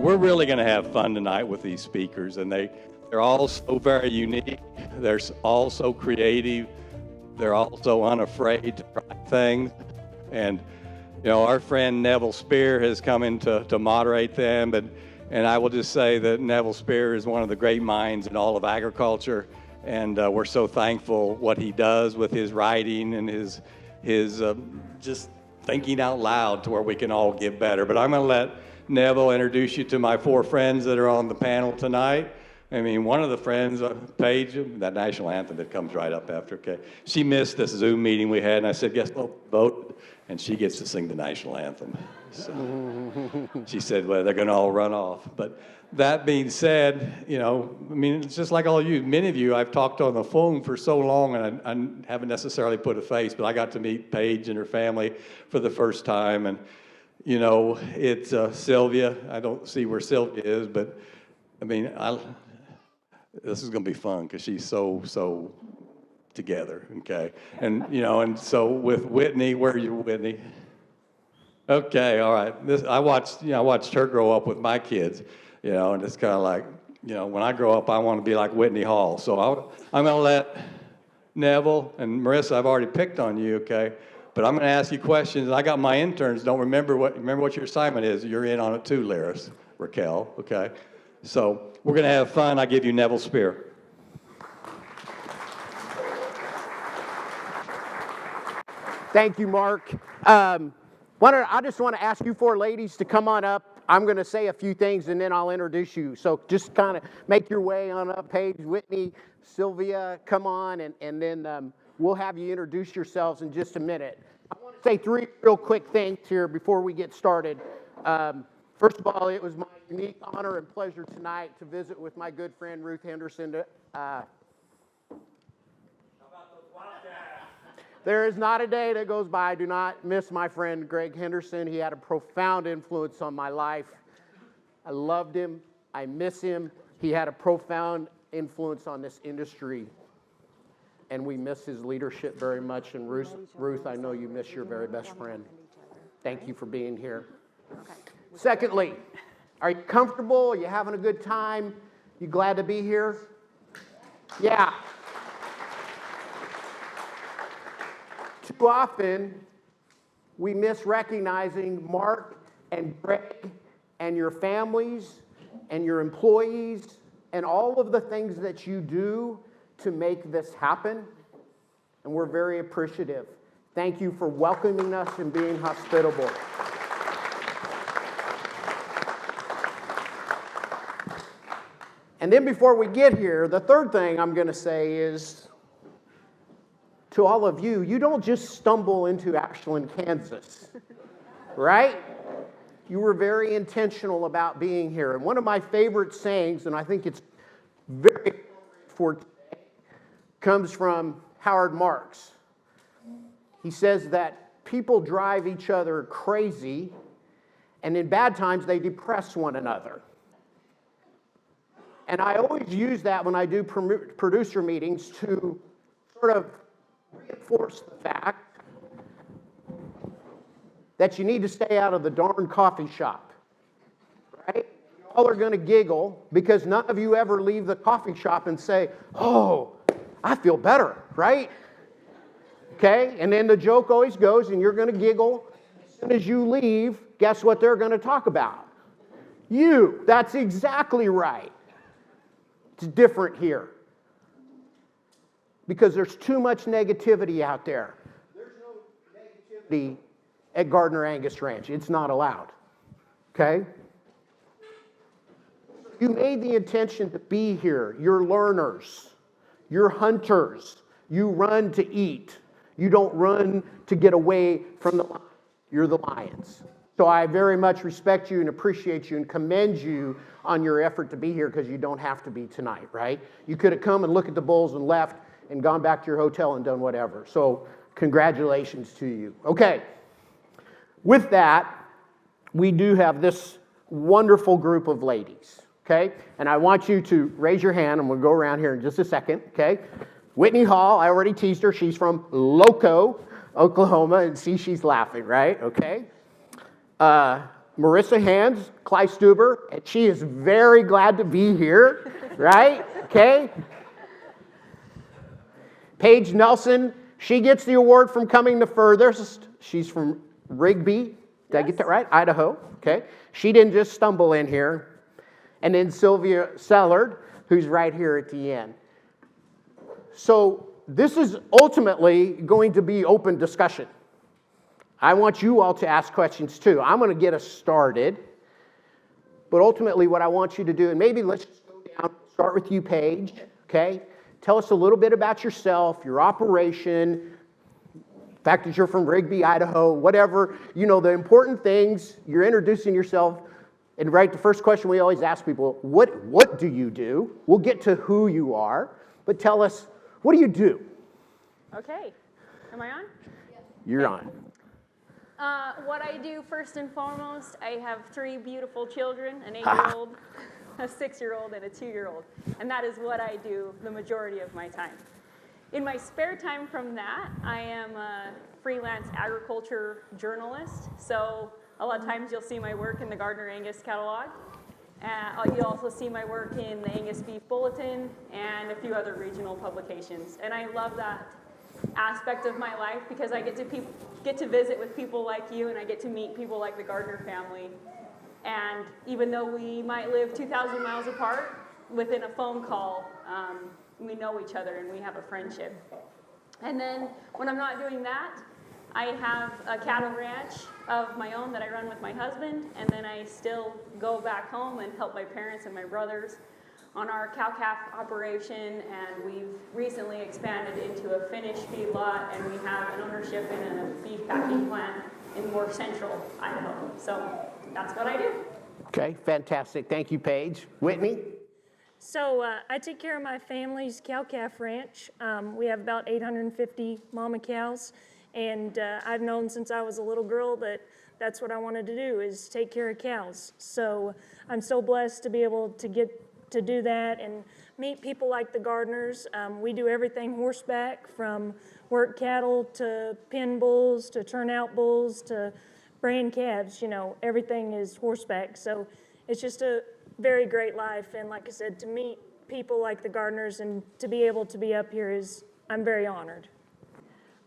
We're really going to have fun tonight with these speakers, and they're all so very unique. They're all so creative. They're all so unafraid to try things. And, you know, our friend Nevil Speer has come in to moderate them. And I will just say that Nevil Speer is one of the great minds in all of agriculture. And we're so thankful what he does with his writing and his just thinking out loud to where we can all get better. But I'm going to let Nevil introduce you to my four friends that are on the panel tonight. I mean, one of the friends, Paige, that national anthem that comes right up after, okay? She missed this Zoom meeting we had, and I said, guess what, vote? And she gets to sing the national anthem. So she said, well, they're going to all run off. But that being said, you know, I mean, it's just like all of you. Many of you I've talked on the phone for so long, and I haven't necessarily put a face, but I got to meet Paige and her family for the first time. And, you know, it's Sylvia. I don't see where Sylvia is, but, I mean, this is going to be fun because she's so together, okay? And, you know, and so with Whitney, where are you, Whitney? Okay, all right. I watched her grow up with my kids, you know, and it's kind of like, you know, when I grow up, I want to be like Whitney Hall. So I'm going to let Nevil and Marisa, I've already picked on you, okay? But I'm going to ask you questions. I got my interns. Don't remember what your assignment is. You're in on it too, Raquel, okay? So we're going to have fun. I give you Nevil Speer. Thank you, Mark. I just want to ask you four ladies to come on up. I'm going to say a few things, and then I'll introduce you. So just kind of make your way on up. Paige, Whitney, Sylvia, come on, and then we'll have you introduce yourselves in just a minute. I want to say three real quick things here before we get started. First of all, it was my unique honor and pleasure tonight to visit with my good friend Ruth Henderson. There is not a day that goes by I do not miss my friend Greg Henderson. He had a profound influence on my life. I loved him. I miss him. He had a profound influence on this industry. And we miss his leadership very much. And Ruth, I know you miss your very best friend. Thank you for being here. Okay. Secondly, are you comfortable? Are you having a good time? You glad to be here? Yeah. Too often, we miss recognizing Mark and Greg and your families and your employees and all of the things that you do to make this happen. And we're very appreciative. Thank you for welcoming us and being hospitable. And then before we get here, the third thing I'm going to say is, to all of you, you don't just stumble into Ashland, Kansas, right? You were very intentional about being here. And one of my favorite sayings, and I think it's very appropriate for today, comes from Howard Marks. He says that people drive each other crazy, and in bad times, they depress one another. And I always use that when I do producer meetings to sort of reinforce the fact that you need to stay out of the darn coffee shop, right? You all are going to giggle because none of you ever leave the coffee shop and say, oh, I feel better, right? Okay, and then the joke always goes, and you're going to giggle. As soon as you leave, guess what they're going to talk about? You. That's exactly right. It's different here. Because there's too much negativity out there. There's no negativity at Gardiner Angus Ranch. It's not allowed. Okay? You made the intention to be here. You're learners. You're hunters. You run to eat. You don't run to get away from the lions. You're the lions. So I very much respect you and appreciate you and commend you on your effort to be here because you don't have to be tonight, right? You could have come and looked at the bulls and left and gone back to your hotel and done whatever. So congratulations to you. Okay. With that, we do have this wonderful group of ladies, okay? And I want you to raise your hand, and we'll go around here in just a second, okay? Whitney Hall, I already teased her. She's from Loco, Oklahoma, and see, she's laughing, right? Okay. Marisa Kleysteuber, and she is very glad to be here, right? Okay. Paige Nelson, she gets the award from coming the furthest. She's from Rigby. Did I get that right? Idaho. Okay. She didn't just stumble in here. And then Sylvia Sellard, who's right here at the end. So this is ultimately going to be open discussion. I want you all to ask questions too. I'm going to get us started. But ultimately what I want you to do, and maybe let's just go down, start with you, Paige, okay? Tell us a little bit about yourself, your operation, the fact that you're from Rigby, Idaho, whatever. You know, the important things, you're introducing yourself. And right, the first question we always ask people, what do you do? We'll get to who you are, but tell us, what do you do? Okay. Am I on? Yes. You're on. What I do first and foremost, I have 3 beautiful children, an 8-year-old, a 6-year-old, and a 2-year-old. And that is what I do the majority of my time. In my spare time from that, I am a freelance agriculture journalist. So a lot of times you'll see my work in the Gardiner Angus catalog. You'll also see my work in the Angus Beef Bulletin and a few other regional publications. And I love that aspect of my life because I get to visit with people like you, and I get to meet people like the Gardiner family. And even though we might live 2,000 miles apart, within a phone call, we know each other and we have a friendship. And then when I'm not doing that, I have a cattle ranch of my own that I run with my husband, and then I still go back home and help my parents and my brothers on our cow-calf operation, and we've recently expanded into a finished feedlot, and we have an ownership in a beef packing plant in more central Idaho. So that's what I do. Okay, fantastic. Thank you, Paige. Whitney? So I take care of my family's cow-calf ranch. We have about 850 mama cows, and I've known since I was a little girl that that's what I wanted to do, is take care of cows. So I'm so blessed to be able to get to do that and meet people like the Gardiners. We do everything horseback, from work cattle to pen bulls to turnout bulls to brand calves. You know, everything is horseback. So it's just a very great life. And like I said, to meet people like the Gardiners and to be able to be up here I'm very honored.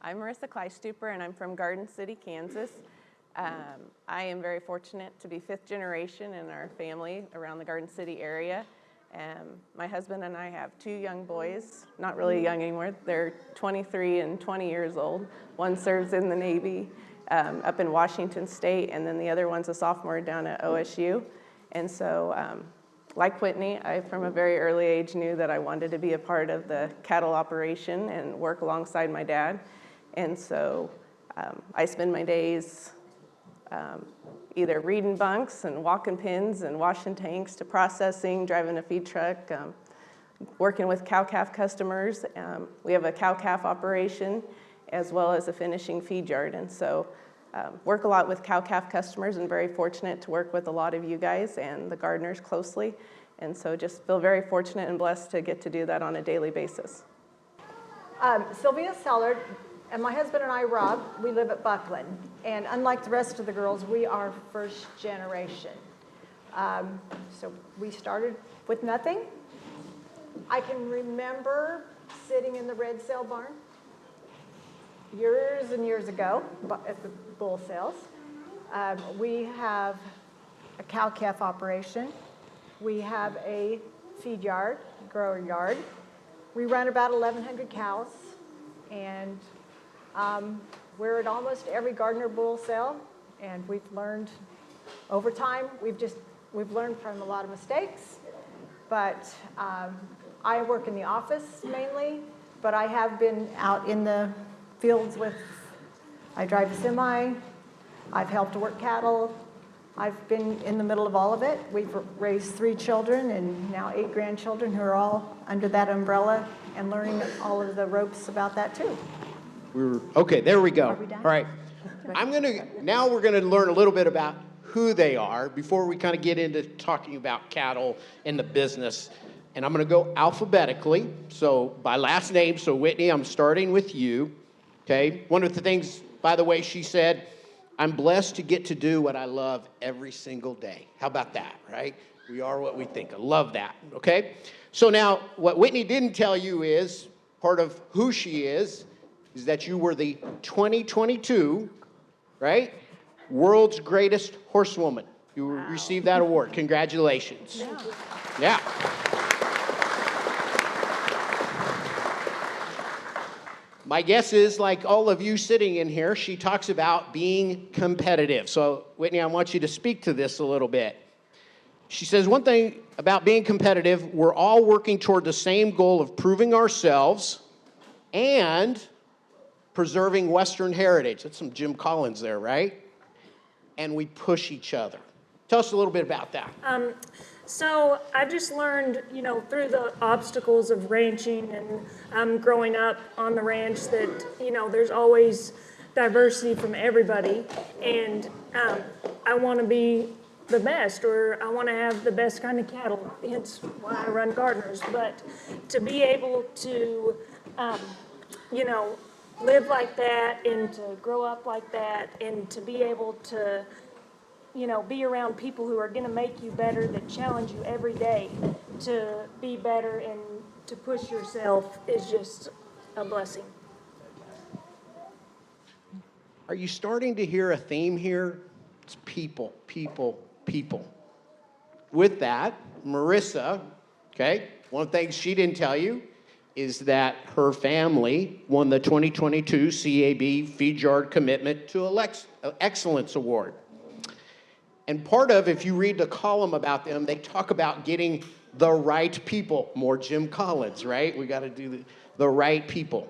I'm Marisa Kleysteuber, and I'm from Garden City, Kansas. I am very fortunate to be 5th generation in our family around the Garden City area. My husband and I have 2 young boys, not really young anymore. They're 23 and 20 years old. One serves in the Navy up in Washington State, and then the other one's a sophomore down at OSU. And so, like Whitney, I from a very early age knew that I wanted to be a part of the cattle operation and work alongside my dad. And so I spend my days either reading bunks and walking pens and washing tanks to processing, driving a feed truck, working with cow-calf customers. We have a cow-calf operation as well as a finishing feed yard. And so work a lot with cow-calf customers, and very fortunate to work with a lot of you guys and the Gardiners closely. And so just feel very fortunate and blessed to get to do that on a daily basis. Sylvia Sellard. And my husband and I, Rob, we live at Bucklin. And unlike the rest of the girls, we are first generation. So we started with nothing. I can remember sitting in the red sale barn years and years ago at the bull sales. We have a cow-calf operation. We have a feed yard, grower yard. We run about 1,100 cows, and we're at almost every Gardiner bull sale, and we've learned over time. We've learned from a lot of mistakes, but I work in the office mainly, but I have been out in the fields I drive a semi, I've helped to work cattle, I've been in the middle of all of it. We've raised 3 children and now 8 grandchildren who are all under that umbrella and learning all of the ropes about that too. Okay, there we go. Are we done? All right. Now we're going to learn a little bit about who they are before we kind of get into talking about cattle and the business. And I'm going to go alphabetically, so by last name. So Whitney, I'm starting with you. Okay. One of the things, by the way, she said I'm blessed to get to do what I love every single day. How about that, right? We are what we think. I love that, okay? So now, what Whitney didn't tell you is, part of who she is that you were the 2022, right, World's Greatest Horsewoman. You received that award. Congratulations. Yeah. My guess is, like all of you sitting in here, she talks about being competitive. So, Whitney, I want you to speak to this a little bit. She says, one thing about being competitive, we're all working toward the same goal of proving ourselves and preserving Western heritage. That's some Jim Collins there, right? And we push each other. Tell us a little bit about that. So I've just learned, through the obstacles of ranching and growing up on the ranch that, there's always diversity from everybody. And I want to be the best, or I want to have the best kind of cattle. Hence why I run Gardeners. But to be able to, live like that and to grow up like that and to be able to, be around people who are going to make you better, that challenge you every day to be better and to push yourself is just a blessing. Are you starting to hear a theme here? It's people, people, people. With that, Marisa, okay, one of the things she didn't tell you is that her family won the 2022 CAB Feed Yard Commitment to Excellence Award. And part of, if you read the column about them, they talk about getting the right people. More Jim Collins, right? We got to do the right people.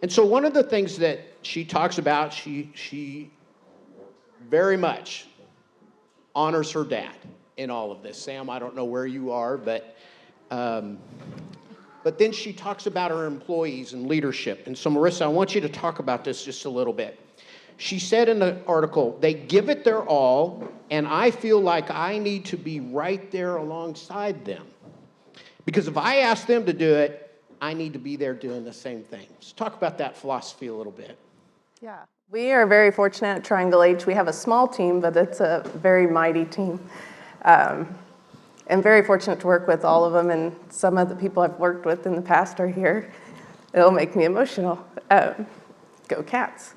And so one of the things that she talks about, she very much honors her dad in all of this. Sam, I don't know where you are, but then she talks about her employees and leadership. And so, Marisa, I want you to talk about this just a little bit. She said in the article, they give it their all, and I feel like I need to be right there alongside them. Because if I ask them to do it, I need to be there doing the same thing. So talk about that philosophy a little bit. Yeah, we are very fortunate at Triangle H. We have a small team, but it's a very mighty team. I'm very fortunate to work with all of them, and some of the people I've worked with in the past are here. It'll make me emotional. Go Cats.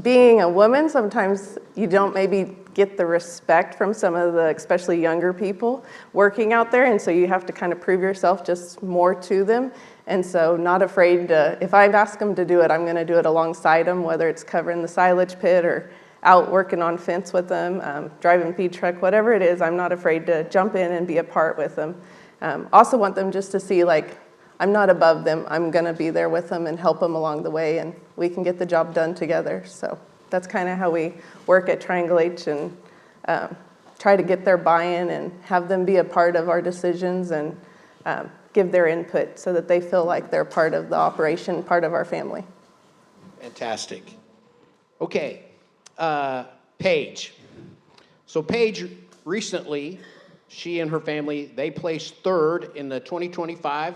Being a woman, sometimes you don't maybe get the respect from some of the, especially younger people working out there, and so you have to kind of prove yourself just more to them. And so not afraid to, if I've asked them to do it, I'm going to do it alongside them, whether it's covering the silage pit or out working on fence with them, driving feed truck, whatever it is, I'm not afraid to jump in and be a part with them. Also want them just to see, like, I'm not above them. I'm going to be there with them and help them along the way, and we can get the job done together. So that's kind of how we work at Triangle H, and try to get their buy-in and have them be a part of our decisions and give their input so that they feel like they're part of the operation, part of our family. Fantastic. Okay, Paige. So Paige, recently, she and her family, they placed third in the 2025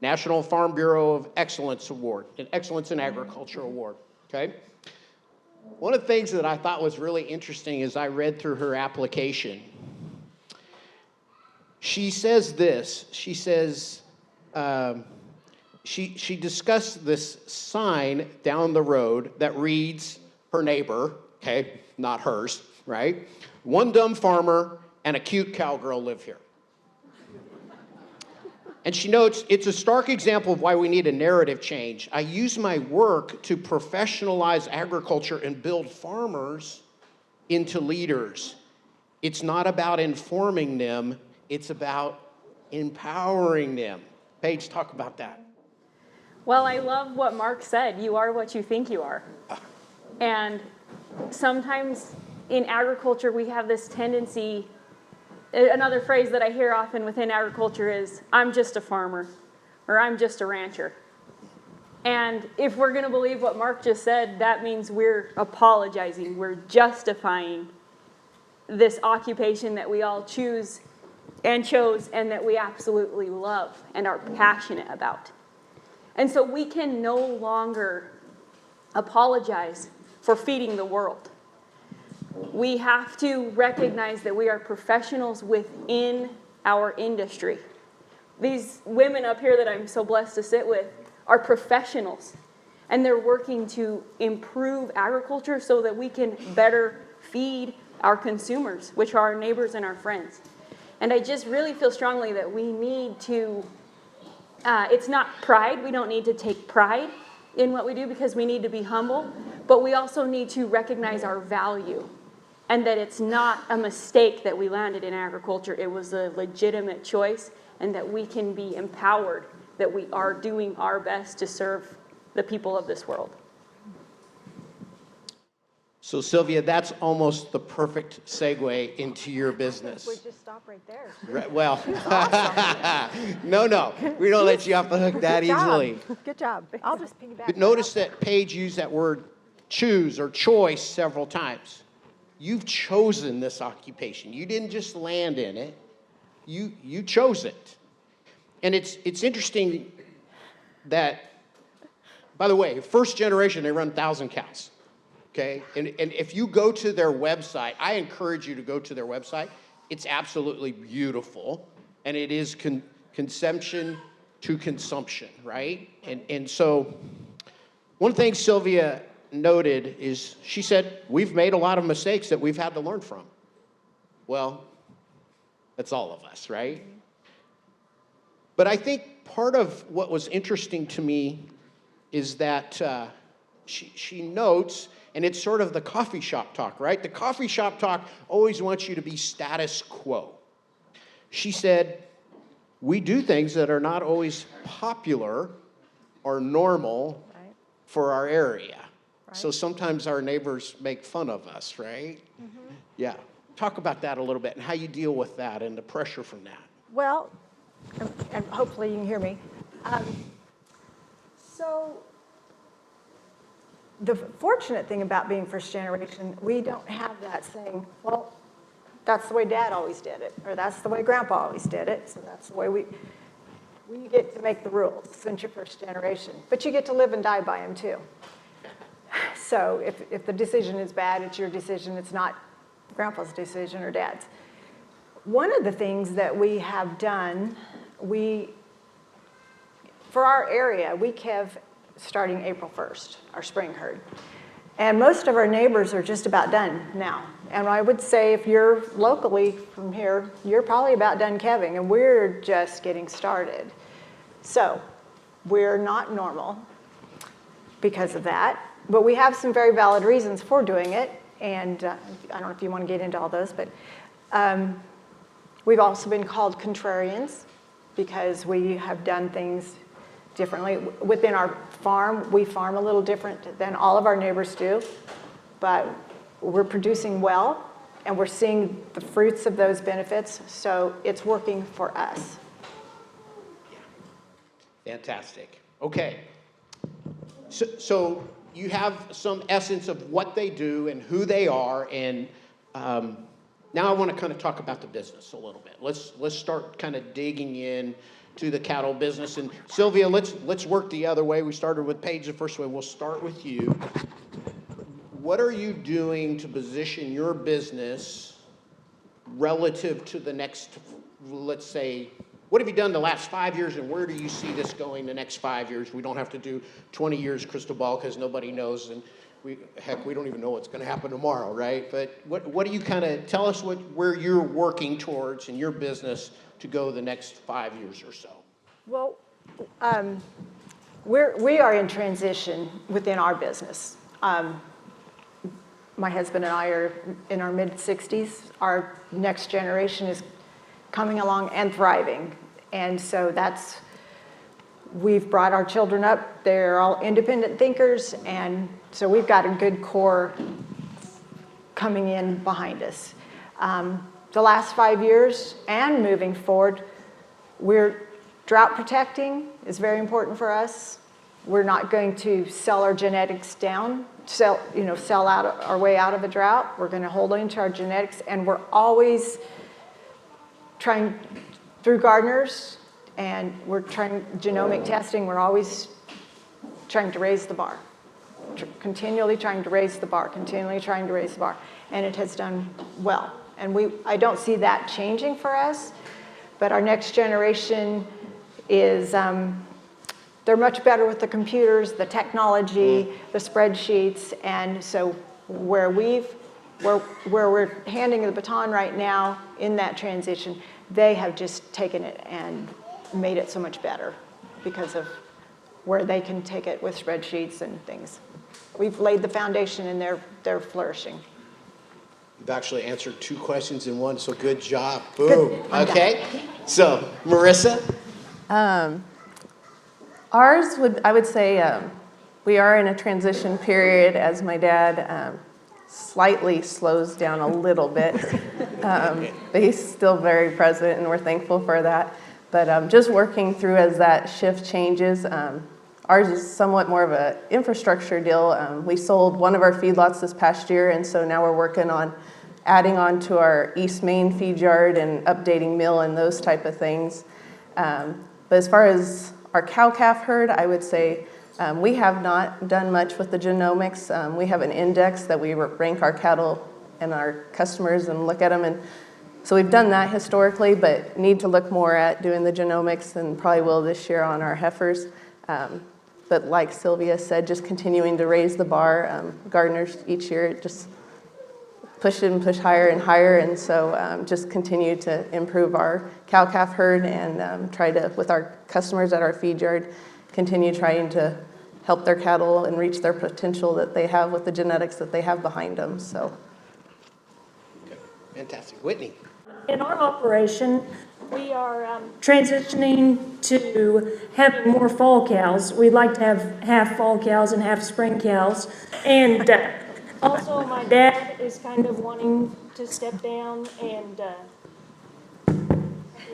National Farm Bureau of Excellence Award, an Excellence in Agriculture Award, okay? One of the things that I thought was really interesting as I read through her application, she says this, she says, she discussed this sign down the road that reads, her neighbor, okay, not hers, right? One dumb farmer and a cute cowgirl live here. And she notes, it's a stark example of why we need a narrative change. I use my work to professionalize agriculture and build farmers into leaders. It's not about informing them, it's about empowering them. Paige, talk about that. Well, I love what Mark said. You are what you think you are. And sometimes in agriculture, we have this tendency. Another phrase that I hear often within agriculture is, I'm just a farmer, or I'm just a rancher. And if we're going to believe what Mark just said, that means we're apologizing, we're justifying this occupation that we all choose and chose and that we absolutely love and are passionate about. And so we can no longer apologize for feeding the world. We have to recognize that we are professionals within our industry. These women up here that I'm so blessed to sit with are professionals, and they're working to improve agriculture so that we can better feed our consumers, which are our neighbors and our friends. And I just really feel strongly that we need to, it's not pride, we don't need to take pride in what we do because we need to be humble, but we also need to recognize our value and that it's not a mistake that we landed in agriculture. It was a legitimate choice, and that we can be empowered, that we are doing our best to serve the people of this world. So Sylvia, that's almost the perfect segue into your business. We just stop right there. Right, well, no, we don't let you off the hook that easily. Good job. I'll just piggyback. But notice that Paige used that word choose or choice several times. You've chosen this occupation. You didn't just land in it. You chose it. And it's interesting that, by the way, first generation, they run 1,000 cows. Okay, and if you go to their website, I encourage you to go to their website. It's absolutely beautiful, and it is conception to consumption, right? And so one thing Sylvia noted is she said, we've made a lot of mistakes that we've had to learn from. Well, that's all of us, right? But I think part of what was interesting to me is that she notes, and it's sort of the coffee shop talk, right? The coffee shop talk always wants you to be status quo. She said, we do things that are not always popular or normal for our area. Right. So sometimes our neighbors make fun of us, right? Mm-hmm. Yeah. Talk about that a little bit and how you deal with that and the pressure from that. Well, and hopefully you can hear me. So the fortunate thing about being first generation, we don't have that saying, well, that's the way Dad always did it, or that's the way Grandpa always did it, so that's the way we get to make the rules since you're first generation. But you get to live and die by them too. So if the decision is bad, it's your decision, it's not Grandpa's decision or Dad's. One of the things that we have done, for our area, we calve starting April 1st, our spring herd. And most of our neighbors are just about done now. And I would say if you're locally from here, you're probably about done calving, and we're just getting started. So we're not normal because of that, but we have some very valid reasons for doing it. And I don't know if you want to get into all those, but we've also been called contrarians because we have done things differently. Within our farm, we farm a little different than all of our neighbors do, but we're producing well, and we're seeing the fruits of those benefits, so it's working for us. Fantastic. Okay. So you have some essence of what they do and who they are, and now I want to kind of talk about the business a little bit. Let's start kind of digging in to the cattle business. And Sylvia, let's work the other way. We started with Paige the first way. We'll start with you. What are you doing to position your business relative to the next, let's say, what have you done the last 5 years, and where do you see this going the next 5 years? We don't have to do 20 years crystal ball because nobody knows, and we don't even know what's going to happen tomorrow, right? But what do you kind of tell us where you're working towards in your business to go the next 5 years or so? Well, we are in transition within our business. My husband and I are in our mid-60s. Our next generation is coming along and thriving. And so we've brought our children up. They're all independent thinkers, and so we've got a good core coming in behind us. The last 5 years and moving forward, we're drought protecting is very important for us. We're not going to sell our genetics down, sell out our way out of a drought. We're going to hold on to our genetics, and we're always trying through gardeners, and we're trying genomic testing. We're always trying to raise the bar. continually trying to raise the bar, and it has done well. And I don't see that changing for us, but our next generation is, they're much better with the computers, the technology, the spreadsheets, and so where we're handing the baton right now in that transition, they have just taken it and made it so much better because of where they can take it with spreadsheets and things. We've laid the foundation and they're flourishing. You've actually answered 2 questions in one, so good job. Boom. Okay. So, Marisa? I would say we are in a transition period as my dad slightly slows down a little bit. But he's still very present and we're thankful for that. But just working through as that shift changes, ours is somewhat more of an infrastructure deal. We sold one of our feedlots this past year, and so now we're working on adding on to our East Main feed yard and updating mill and those type of things. But as far as our cow-calf herd, I would say we have not done much with the genomics. We have an index that we rank our cattle and our customers and look at them, and so we've done that historically, but need to look more at doing the genomics and probably will this year on our heifers. But like Sylvia said, just continuing to raise the bar. Gardeners each year just push higher and higher, and so just continue to improve our cow-calf herd and try to, with our customers at our feed yard, continue trying to help their cattle and reach their potential that they have with the genetics that they have behind them. So, Okay. Fantastic. Whitney? In our operation, we are transitioning to having more fall cows. We'd like to have half fall cows and half spring cows. And also my dad is kind of wanting to step down and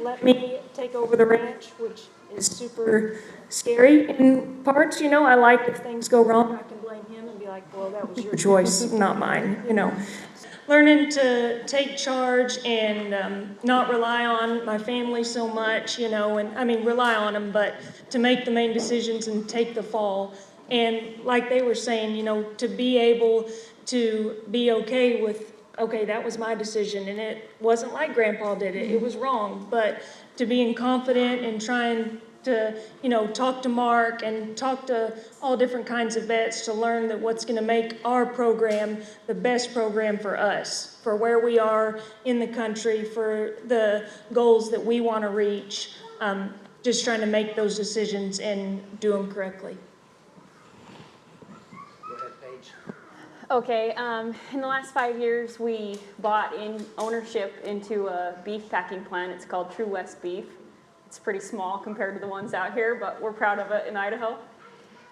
let me take over the ranch, which is super scary in parts. You know, I like if things go wrong, I can blame him and be like, well, that was your choice, not mine, you know. Learning to take charge and not rely on my family so much, you know, and I mean, rely on them, but to make the main decisions and take the fall. And like they were saying, you know, to be able to be okay with, okay, that was my decision and it wasn't like Grandpa did it, it was wrong, but to being confident and trying to, you know, talk to Mark and talk to all different kinds of vets to learn that what's going to make our program the best program for us, for where we are in the country, for the goals that we want to reach, just trying to make those decisions and do them correctly. Go ahead, Paige. Okay, in the last 5 years, we bought in ownership into a beef packing plant. It's called True West Beef. It's pretty small compared to the ones out here, but we're proud of it in Idaho.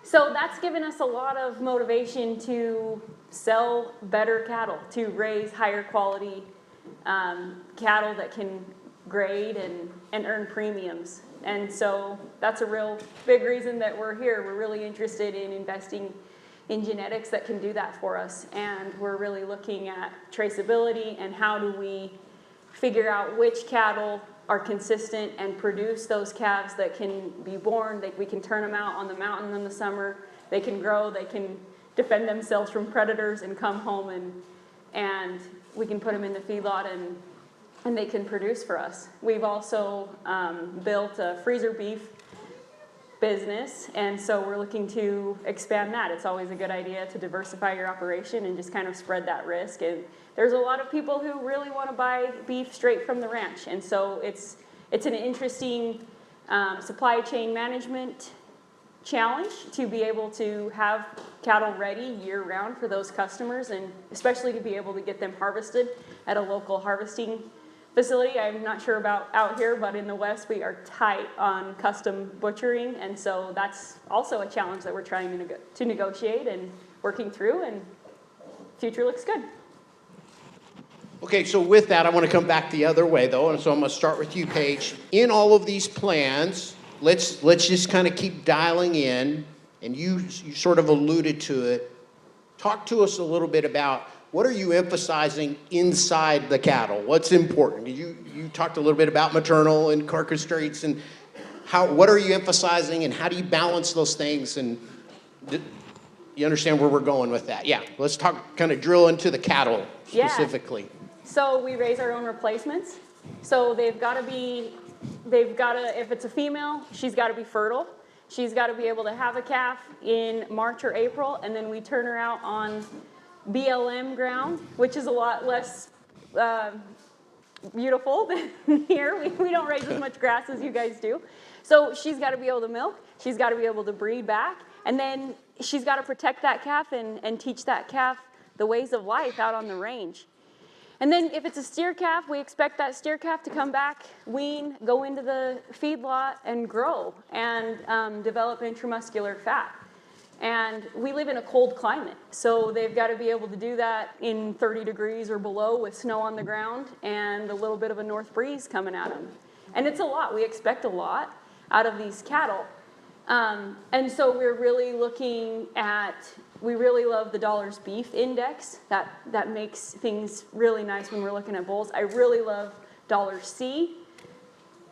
So that's given us a lot of motivation to sell better cattle, to raise higher quality cattle that can grade and earn premiums. And so that's a real big reason that we're here. We're really interested in investing in genetics that can do that for us. And we're really looking at traceability and how do we figure out which cattle are consistent and produce those calves that can be born. We can turn them out on the mountain in the summer. They can grow, they can defend themselves from predators and come home and we can put them in the feedlot and they can produce for us. We've also built a freezer beef business, and so we're looking to expand that. It's always a good idea to diversify your operation and just kind of spread that risk. And there's a lot of people who really want to buy beef straight from the ranch, and so it's an interesting supply chain management challenge to be able to have cattle ready year-round for those customers, and especially to be able to get them harvested at a local harvesting facility. I'm not sure about out here, but in the West we are tight on custom butchering, and so that's also a challenge that we're trying to negotiate and working through, and future looks good. Okay, so with that, I want to come back the other way, though, and so I'm going to start with you, Paige. In all of these plans, let's just kind of keep dialing in, and you sort of alluded to it. Talk to us a little bit about what are you emphasizing inside the cattle? What's important? You talked a little bit about maternal and carcass traits, and what are you emphasizing, and how do you balance those things? And You understand where we're going with that? Yeah, let's talk, kind of drill into the cattle specifically. So we raise our own replacements. So they've got to, if it's a female, she's got to be fertile. She's got to be able to have a calf in March or April, and then we turn her out on BLM ground, which is a lot less beautiful than here. We don't raise as much grass as you guys do. So she's got to be able to milk. She's got to be able to breed back. And then she's got to protect that calf and teach that calf the ways of life out on the range. And then if it's a steer calf, we expect that steer calf to come back, wean, go into the feedlot, and grow and develop intramuscular fat. And we live in a cold climate, so they've got to be able to do that in 30 degrees or below with snow on the ground and a little bit of a north breeze coming at them. And it's a lot. We expect a lot out of these cattle. And so we're really looking at, we really love the Dollars Beef Index. That makes things really nice when we're looking at bulls. I really love Dollars C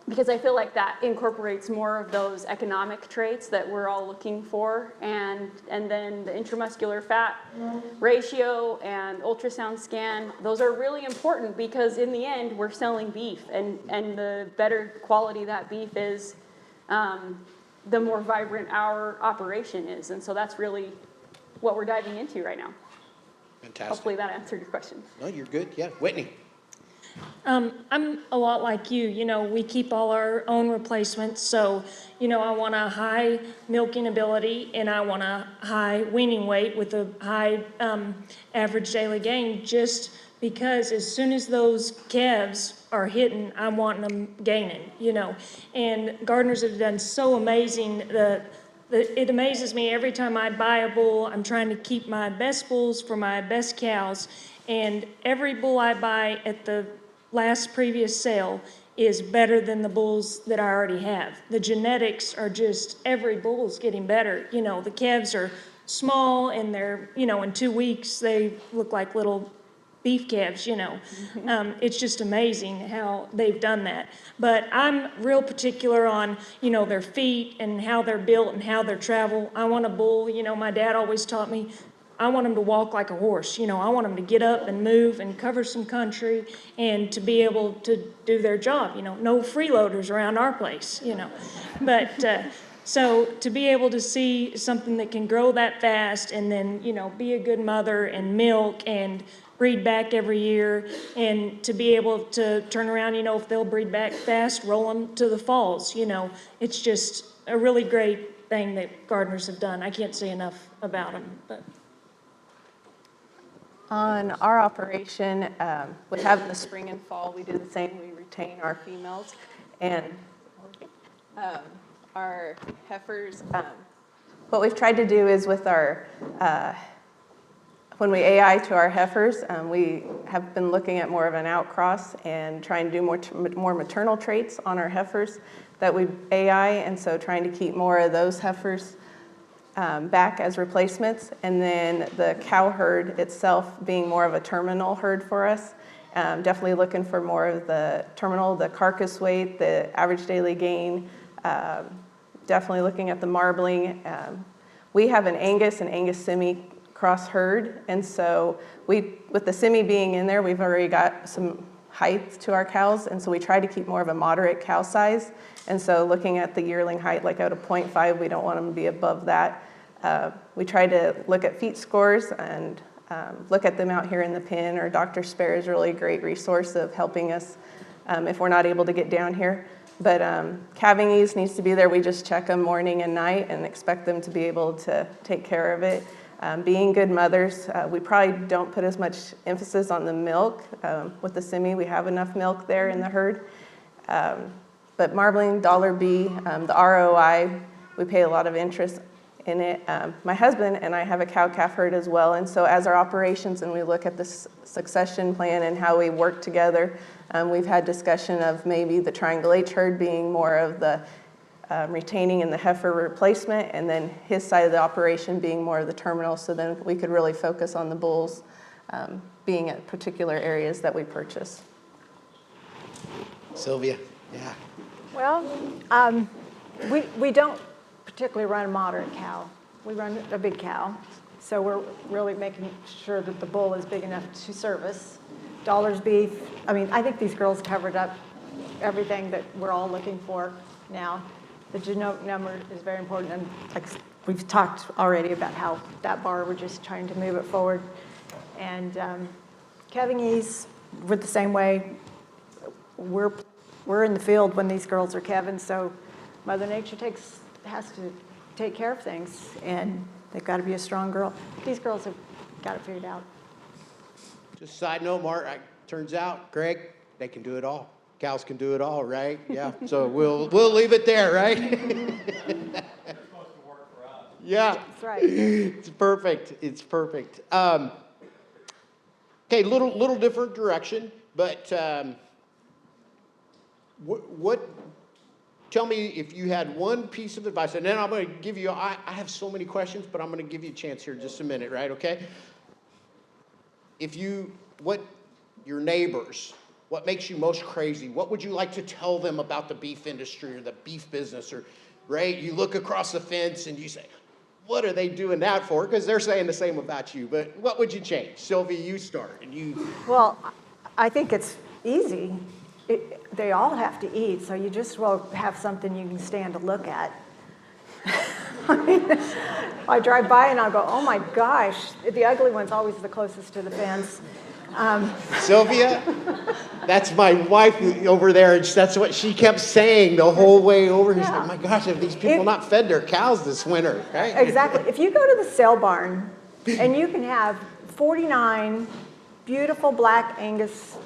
because I feel like that incorporates more of those economic traits that we're all looking for. And then the intramuscular fat ratio and ultrasound scan, those are really important because in the end, we're selling beef. And the better quality that beef is, the more vibrant our operation is. And so that's really what we're diving into right now. Fantastic. Hopefully that answered your question. No, you're good. Yeah, Whitney. I'm a lot like you. You know, we keep all our own replacements. So, you know, I want a high milking ability and I want a high weaning weight with a high average daily gain, just because as soon as those calves are hitting, I'm wanting them gaining, you know. And gardeners have done so amazing. It amazes me every time I buy a bull. I'm trying to keep my best bulls for my best cows. And every bull I buy at the last previous sale is better than the bulls that I already have. The genetics are just, every bull's getting better. You know, the calves are small and they're, you know, in 2 weeks they look like little beef calves, you know. It's just amazing how they've done that. But I'm real particular on, you know, their feet and how they're built and how they travel. I want a bull, you know, my dad always taught me, I want them to walk like a horse. You know, I want them to get up and move and cover some country and to be able to do their job. You know, no freeloaders around our place, you know. But so to be able to see something that can grow that fast and then, you know, be a good mother and milk and breed back every year, and to be able to turn around, you know, if they'll breed back fast, roll them to the falls, you know. It's just a really great thing that gardeners have done. I can't say enough about them. But on our operation, with having the spring and fall, we do the same. We retain our females, and our heifers. What we've tried to do is with our when we AI to our heifers, we have been looking at more of an outcross and trying to do more maternal traits on our heifers that we AI, and so trying to keep more of those heifers back as replacements, and then the cow herd itself being more of a terminal herd for us. Definitely looking for more of the terminal, the carcass weight, the average daily gain, definitely looking at the marbling. We have an Angus and Angus semi cross herd, and so with the semi being in there, we've already got some height to our cows, and so we try to keep more of a moderate cow size. And so looking at the yearling height, like out of 0.5, we don't want them to be above that. We try to look at feet scores and look at them out here in the pen, or Dr. Speer is really a great resource of helping us if we're not able to get down here. But calving ease needs to be there. We just check them morning and night and expect them to be able to take care of it. Being good mothers, we probably don't put as much emphasis on the milk. With the semi, we have enough milk there in the herd. But marbling, dollar B, the ROI, we pay a lot of interest in it. My husband and I have a cow-calf herd as well, and so as our operations and we look at the succession plan and how we work together, we've had discussion of maybe the Triangle H herd being more of the retaining and the heifer replacement, and then his side of the operation being more of the terminal, so then we could really focus on the bulls being at particular areas that we purchase. Sylvia, yeah. Well, we don't particularly run a moderate cow. We run a big cow. So we're really making sure that the bull is big enough to service. Dollars beef, I mean, I think these girls covered up everything that we're all looking for now. The genomic number is very important, and like we've talked already about how that bar, we're just trying to move it forward. And calving we're the same way. We're in the field when these girls are calving, so Mother Nature has to take care of things, and they've got to be a strong girl. These girls have got it figured out. Just side note, Mark, turns out, Greg, they can do it all. Cows can do it all, right? Yeah, so we'll leave it there, right? Yeah. That's right. It's perfect. It's perfect. Okay, little different direction, but what? Tell me if you had one piece of advice, and then I'm going to give you. I have so many questions, but I'm going to give you a chance here in just a minute, right? Okay. Your neighbors, what makes you most crazy? What would you like to tell them about the beef industry or the beef business, or right? You look across the fence and you say, what are they doing that for? Because they're saying the same about you. But what would you change? Sylvia, you start. Well, I think it's easy. They all have to eat, so you just will have something you can stand to look at. I drive by and I'll go, oh my gosh, the ugly one's always the closest to the fence. Sylvia, that's my wife over there, and that's what she kept saying the whole way over. He's like, my gosh, have these people not fed their cows this winter, right? Exactly. If you go to the sale barn and you can have 49 beautiful black Angus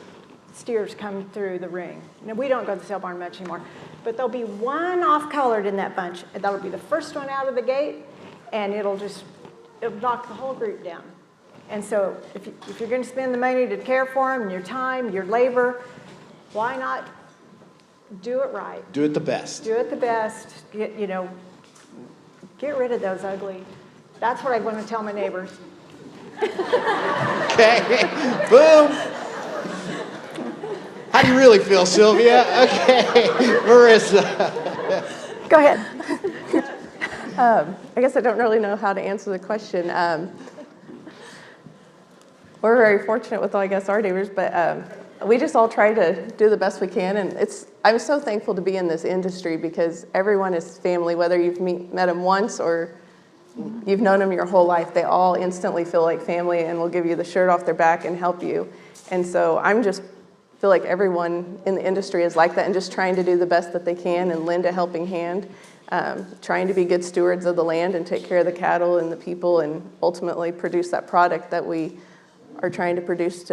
steers come through the ring. Now, we don't go to the sale barn much anymore, but there'll be one off-colored in that bunch, and that'll be the first one out of the gate, and it'll knock the whole group down. And so if you're going to spend the money to care for them, your time, your labor, why not do it right? Do it the best. Do it the best. Get rid of those ugly. That's what I want to tell my neighbors. Okay, boom. How do you really feel, Sylvia? Okay, Marisa. Go ahead. I guess I don't really know how to answer the question. We're very fortunate with, I guess, our neighbors, but we just all try to do the best we can. And I'm so thankful to be in this industry because everyone is family, whether you've met them once or you've known them your whole life. They all instantly feel like family and will give you the shirt off their back and help you. And so feel like everyone in the industry is like that and just trying to do the best that they can and lend a helping hand, trying to be good stewards of the land and take care of the cattle and the people and ultimately produce that product that we are trying to produce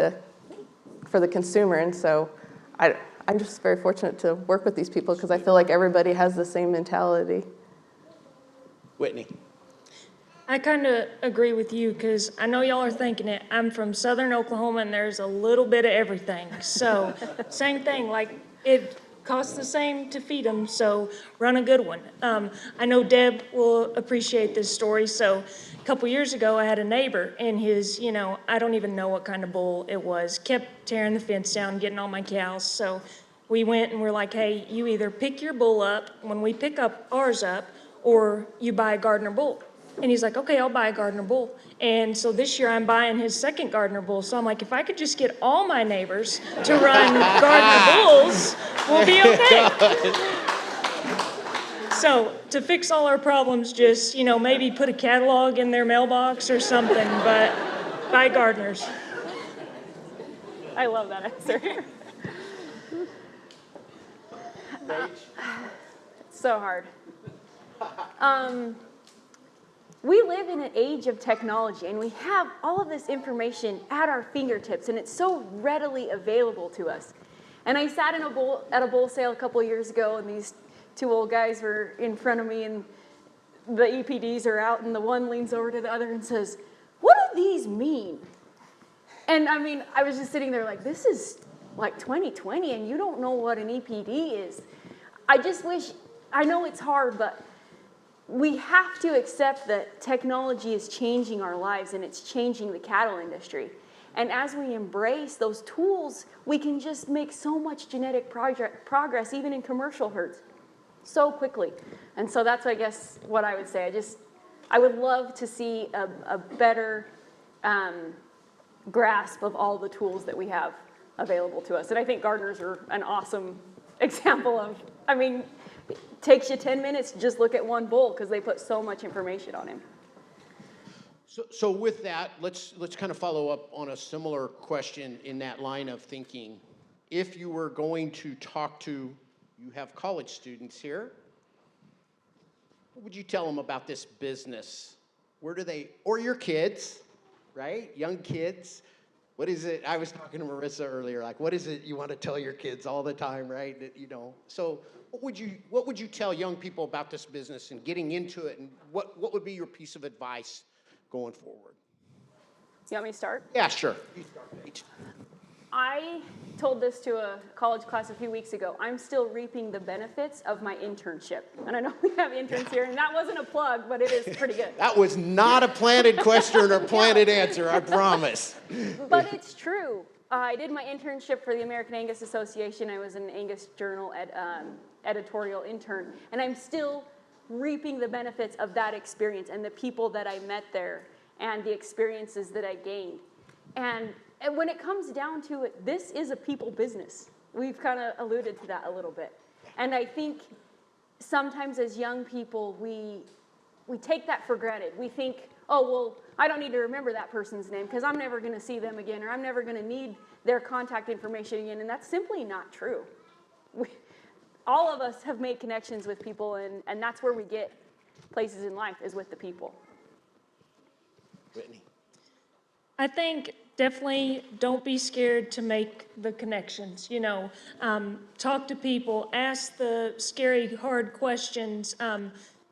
for the consumer. And so I'm just very fortunate to work with these people because I feel like everybody has the same mentality. Whitney. I kind of agree with you because I know y'all are thinking it. I'm from southern Oklahoma and there's a little bit of everything. So same thing, like it costs the same to feed them, so run a good one. I know Deb will appreciate this story. So a couple years ago I had a neighbor and his, I don't even know what kind of bull it was, kept tearing the fence down, getting all my cows. So we went and we're like, hey, you either pick your bull up when we pick ours up or you buy a Gardiner bull. And he's like, okay, I'll buy a Gardiner bull. And so this year I'm buying his second Gardiner bull. So I'm like, if I could just get all my neighbors to run Gardiner bulls, we'll be okay. So to fix all our problems, just, maybe put a catalog in their mailbox or something, but buy Gardiners. I love that answer. It's so hard. We live in an age of technology, and we have all of this information at our fingertips, and it's so readily available to us. And I sat at a bull sale a couple of years ago, and these two old guys were in front of me, and the EPDs are out, and the one leans over to the other and says, "What do these mean?" And I was just sitting there like, this is like 2020, and you don't know what an EPD is. I just wish, I know it's hard, but we have to accept that technology is changing our lives and it's changing the cattle industry. And as we embrace those tools, we can just make so much genetic progress, even in commercial herds, so quickly. And so that's, I guess, what I would say. I would love to see a better grasp of all the tools that we have available to us. And I think gardeners are an awesome example of, I mean, it takes you 10 minutes to just look at one bull because they put so much information on him. So with that, let's kind of follow up on a similar question in that line of thinking. If you were going to talk to, you have college students here, what would you tell them about this business? Where do they, or your kids, right? Young kids. What is it? I was talking to Marisa earlier, like, what is it you want to tell your kids all the time, right? That, you know, so what would you tell young people about this business and getting into it, and what would be your piece of advice going forward? You want me to start? Yeah, sure. You start, Paige. I told this to a college class a few weeks ago. I'm still reaping the benefits of my internship. And I know we have interns here, and that wasn't a plug, but it is pretty good. That was not a planted question or planted answer, I promise. But it's true. I did my internship for the American Angus Association. I was an Angus Journal editorial intern. And I'm still reaping the benefits of that experience and the people that I met there and the experiences that I gained. And when it comes down to it, this is a people business. We've kind of alluded to that a little bit. And I think sometimes as young people, we take that for granted. We think, oh, well, I don't need to remember that person's name because I'm never going to see them again, or I'm never going to need their contact information again. And that's simply not true. All of us have made connections with people, and that's where we get places in life, is with the people. Whitney. I think definitely don't be scared to make the connections, you know. Talk to people, ask the scary, hard questions.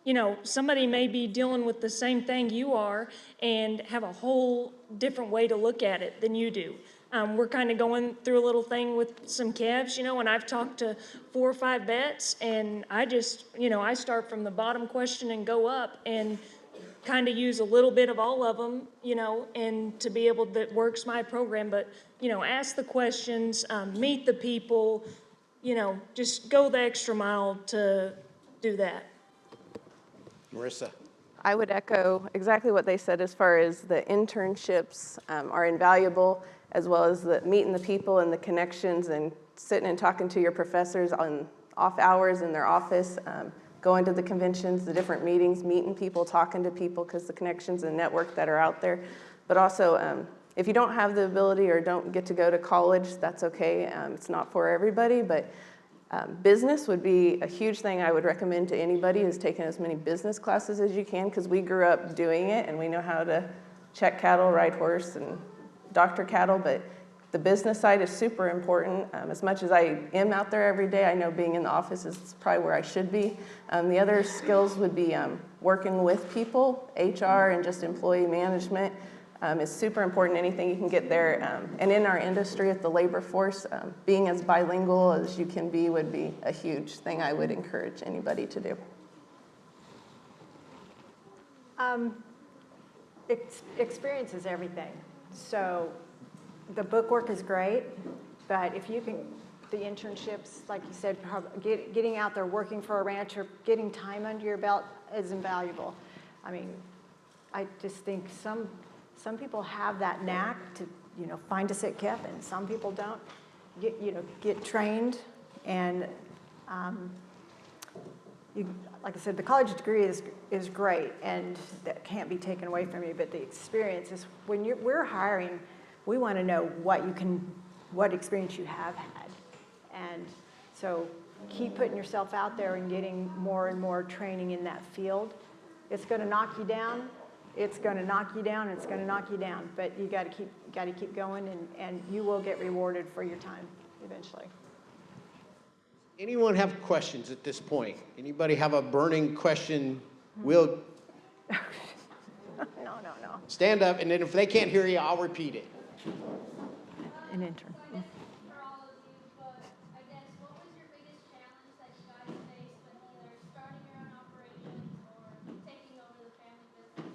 You know, somebody may be dealing with the same thing you are and have a whole different way to look at it than you do. We're kind of going through a little thing with some calves, you know, and I've talked to 4 or 5 vets, and I just, you know, I start from the bottom question and go up and kind of use a little bit of all of them, you know, and to be able, that works my program. But, you know, ask the questions, meet the people, you know, just go the extra mile to do that. Marisa. I would echo exactly what they said as far as the internships are invaluable, as well as the meeting the people and the connections and sitting and talking to your professors on off hours in their office, going to the conventions, the different meetings, meeting people, talking to people, because the connections and network that are out there. But also, if you don't have the ability or don't get to go to college, that's okay. It's not for everybody, but business would be a huge thing I would recommend to anybody, is taking as many business classes as you can, because we grew up doing it and we know how to check cattle, ride horse, and doctor cattle, but the business side is super important. As much as I am out there every day, I know being in the office is probably where I should be. The other skills would be working with people, HR, and just employee management is super important. Anything you can get there. And in our industry at the labor force, being as bilingual as you can be would be a huge thing I would encourage anybody to do. Experience is everything. So the book work is great, but if you can, the internships, like you said, getting out there working for a ranch or getting time under your belt is invaluable. I mean, I just think some people have that knack to, you know, find a sick calf, and some people don't. Get trained, and like I said, the college degree is great, and that can't be taken away from you. But the experience is, when we're hiring, we want to know what experience you have had, and so keep putting yourself out there and getting more and more training in that field. It's going to knock you down. It's going to knock you down. It's going to knock you down. But you got to keep going, and you will get rewarded for your time eventually. Anyone have questions at this point? Anybody have a burning question? We'll No. stand up, and then if they can't hear you, I'll repeat it. An intern. For all of you, but I guess what was your biggest challenge that you guys faced when either starting your own operations or taking over the family business? And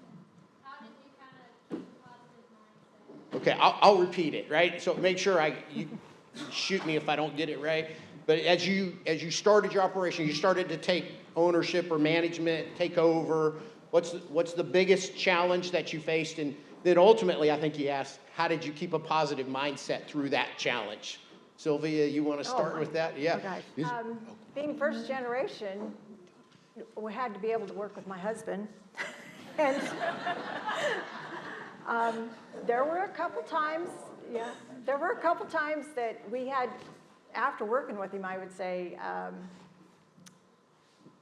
how did you kind of keep a positive mindset? Okay, I'll repeat it, right? So make sure you shoot me if I don't get it right. But as you started your operation, you started to take ownership or management, take over. What's the biggest challenge that you faced? And then ultimately, I think you asked, how did you keep a positive mindset through that challenge? Sylvia, you want to start with that? Yeah. Okay. Being first generation, we had to be able to work with my husband. And there were a couple times that we had, after working with him, I would say,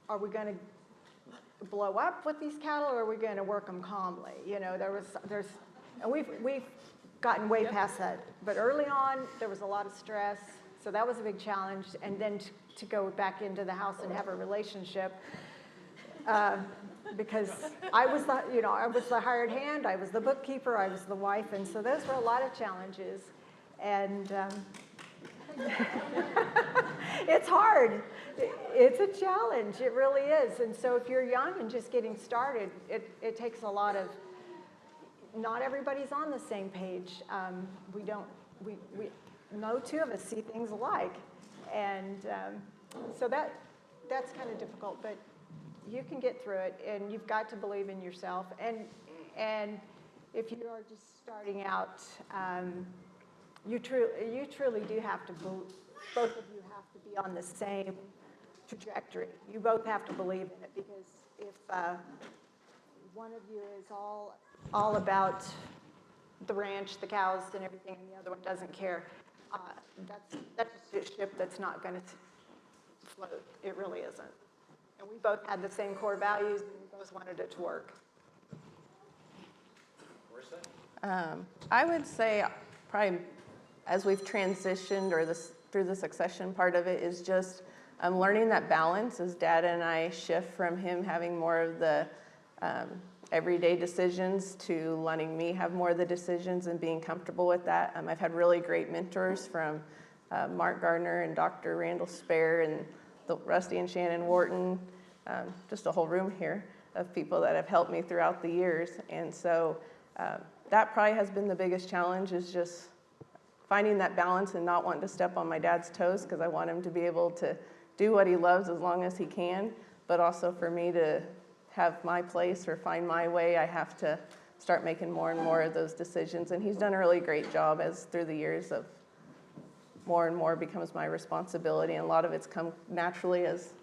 are we going to blow up with these cattle, or are we going to work them calmly? You know, and we've gotten way past that. But early on, there was a lot of stress, so that was a big challenge. And then to go back into the house and have a relationship, because I was the hired hand, I was the bookkeeper, I was the wife, and so those were a lot of challenges. And it's hard. It's a challenge. It really is. And so if you're young and just getting started, it takes a lot of, not everybody's on the same page. No two of us see things alike. And so that's kind of difficult, but you can get through it, and you've got to believe in yourself. And if you are just starting out, you truly do have to, both of you have to be on the same trajectory. You both have to believe in it, because if one of you is all about the ranch, the cows, and everything, and the other one doesn't care, that's a ship that's not going to float. It really isn't. And we both had the same core values, and we both wanted it to work. I would say probably as we've transitioned, or through the succession part of it, is just learning that balance as Dad and I shift from him having more of the everyday decisions to letting me have more of the decisions and being comfortable with that. I've had really great mentors from Mark Gardiner and Dr. Randall Speer and Rusty and Shannon Wharton, just a whole room here of people that have helped me throughout the years. And so that probably has been the biggest challenge, is just finding that balance and not wanting to step on my dad's toes, because I want him to be able to do what he loves as long as he can, but also for me to have my place or find my way, I have to start making more and more of those decisions. And he's done a really great job as through the years of more and more becomes my responsibility. And a lot of it's come naturally as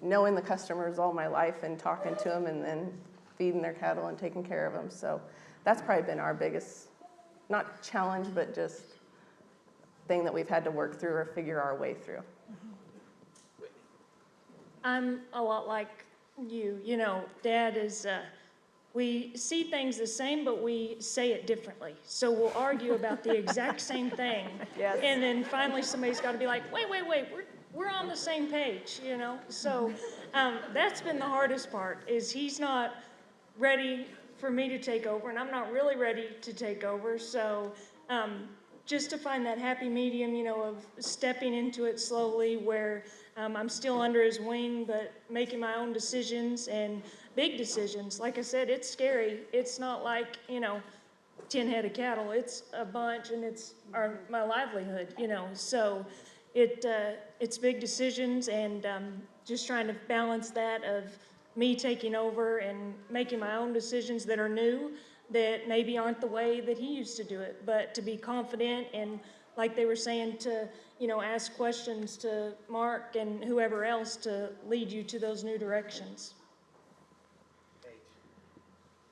knowing the customers all my life and talking to them and then feeding their cattle and taking care of them. So that's probably been our biggest, not challenge, but just thing that we've had to work through or figure our way through. I'm a lot like you. You know, Dad is, we see things the same, but we say it differently. So we'll argue about the exact same thing. Yes. And then finally somebody's got to be like, wait, we're on the same page, you know? So that's been the hardest part, is he's not ready for me to take over, and I'm not really ready to take over. So just to find that happy medium, you know, of stepping into it slowly, where I'm still under his wing, but making my own decisions, and big decisions. Like I said, it's scary. It's not like, 10 head of cattle. It's a bunch, and it's my livelihood, So it's big decisions, and just trying to balance that of me taking over and making my own decisions that are new, that maybe aren't the way that he used to do it, but to be confident and, like they were saying, to ask questions to Mark and whoever else to lead you to those new directions.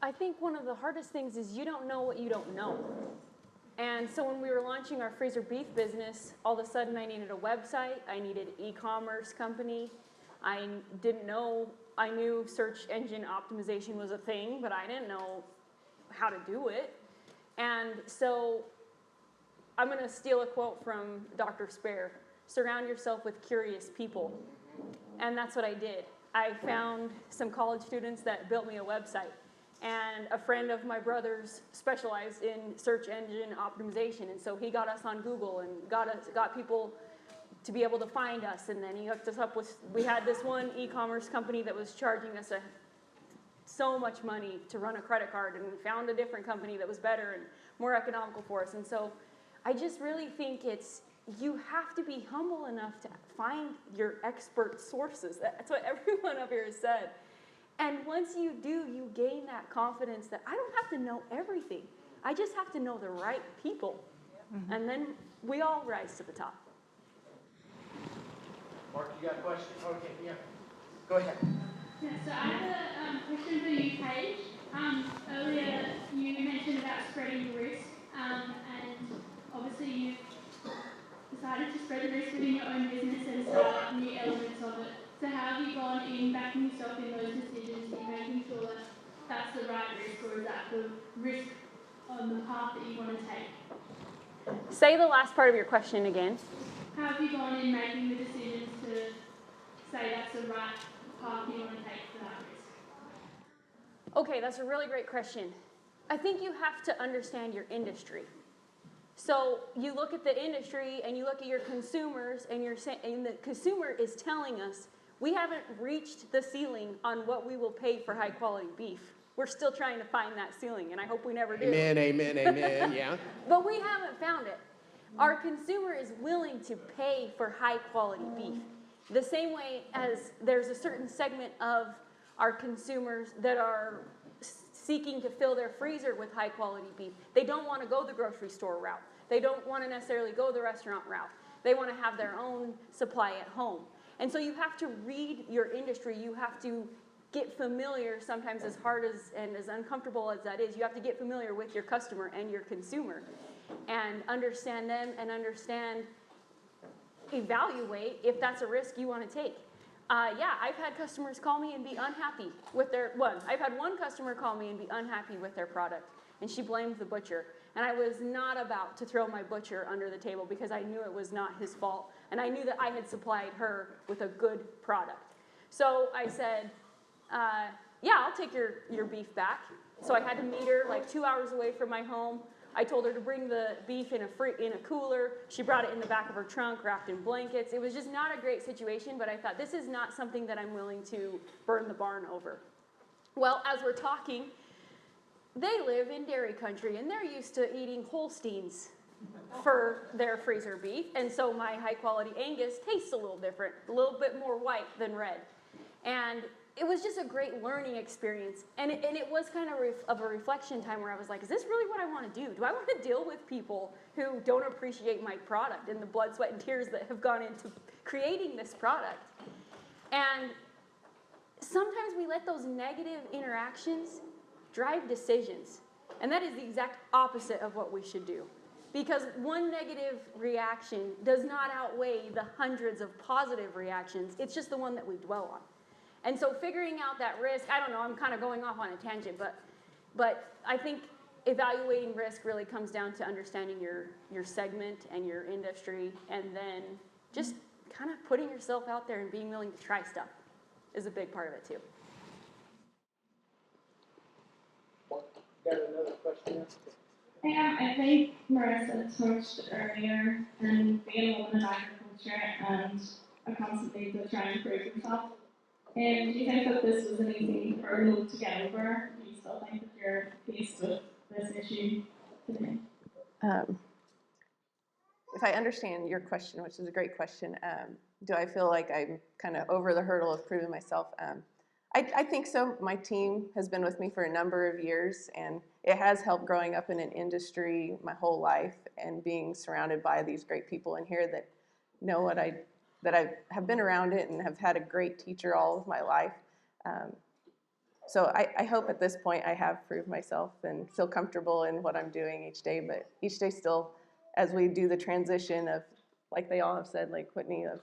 I think one of the hardest things is you don't know what you don't know. And so when we were launching our freezer beef business, all of a sudden I needed a website, I needed an e-commerce company. I knew search engine optimization was a thing, but I didn't know how to do it. And so I'm going to steal a quote from Dr. Speer: surround yourself with curious people. And that's what I did. I found some college students that built me a website. And a friend of my brother's specialized in search engine optimization. And so he got us on Google and got people to be able to find us. And then he hooked us up with, we had this one e-commerce company that was charging us so much money to run a credit card, and we found a different company that was better and more economical for us. And so I just really think you have to be humble enough to find your expert sources. That's what everyone up here has said. And once you do, you gain that confidence that I don't have to know everything. I just have to know the right people. And then we all rise to the top. Mark, you got a question? Okay, yeah. Go ahead. Yeah, so I have a question for you, Paige. Earlier you mentioned about spreading risk, and obviously you decided to spread the risk within your own business and start new elements of it. So how have you gone in backing yourself in those decisions and making sure that that's the right risk, or is that the risk on the path that you want to take? Say the last part of your question again. How have you gone in making the decisions to say that's the right path you want to take for that risk? Okay, that's a really great question. I think you have to understand your industry. So you look at the industry and you look at your consumers, and the consumer is telling us we haven't reached the ceiling on what we will pay for high quality beef. We're still trying to find that ceiling, and I hope we never do. Amen, amen, amen, yeah. But we haven't found it. Our consumer is willing to pay for high quality beef. The same way as there's a certain segment of our consumers that are seeking to fill their freezer with high quality beef. They don't want to go the grocery store route. They don't want to necessarily go the restaurant route. They want to have their own supply at home. And so you have to read your industry. You have to get familiar, sometimes as hard as and as uncomfortable as that is, you have to get familiar with your customer and your consumer and understand them and evaluate if that's a risk you want to take. Yeah, I've had customers call me and be unhappy with I've had one customer call me and be unhappy with their product, and she blamed the butcher. And I was not about to throw my butcher under the table because I knew it was not his fault, and I knew that I had supplied her with a good product. So I said, yeah, I'll take your beef back. So I had to meet her like 2 hours away from my home. I told her to bring the beef in a cooler. She brought it in the back of her trunk, wrapped in blankets. It was just not a great situation, but I thought, this is not something that I'm willing to burn the barn over. Well, as we're talking, they live in dairy country, and they're used to eating Holsteins for their freezer beef, and so my high-quality Angus tastes a little different, a little bit more white than red. And it was just a great learning experience, and it was kind of a reflection time where I was like, is this really what I want to do? Do I want to deal with people who don't appreciate my product and the blood, sweat, and tears that have gone into creating this product? And sometimes we let those negative interactions drive decisions, and that is the exact opposite of what we should do. Because one negative reaction does not outweigh the hundreds of positive reactions. It's just the one that we dwell on. And so figuring out that risk, I don't know, I'm kind of going off on a tangent, but I think evaluating risk really comes down to understanding your segment and your industry, and then just kind of putting yourself out there and being willing to try stuff is a big part of it too. Got another question? I think Marisa touched earlier, and being a woman in agriculture and a constant need to try and improve yourself. And do you think that this was an easy hurdle to get over? Do you still think that you're faced with this issue today? If I understand your question, which is a great question, do I feel like I'm kind of over the hurdle of proving myself? I think so. My team has been with me for a number of years, and it has helped growing up in an industry my whole life and being surrounded by these great people in here that know that I have been around it and have had a great teacher all of my life. So I hope at this point I have proved myself and feel comfortable in what I'm doing each day, but each day still, as we do the transition of, like they all have said, like Whitney, of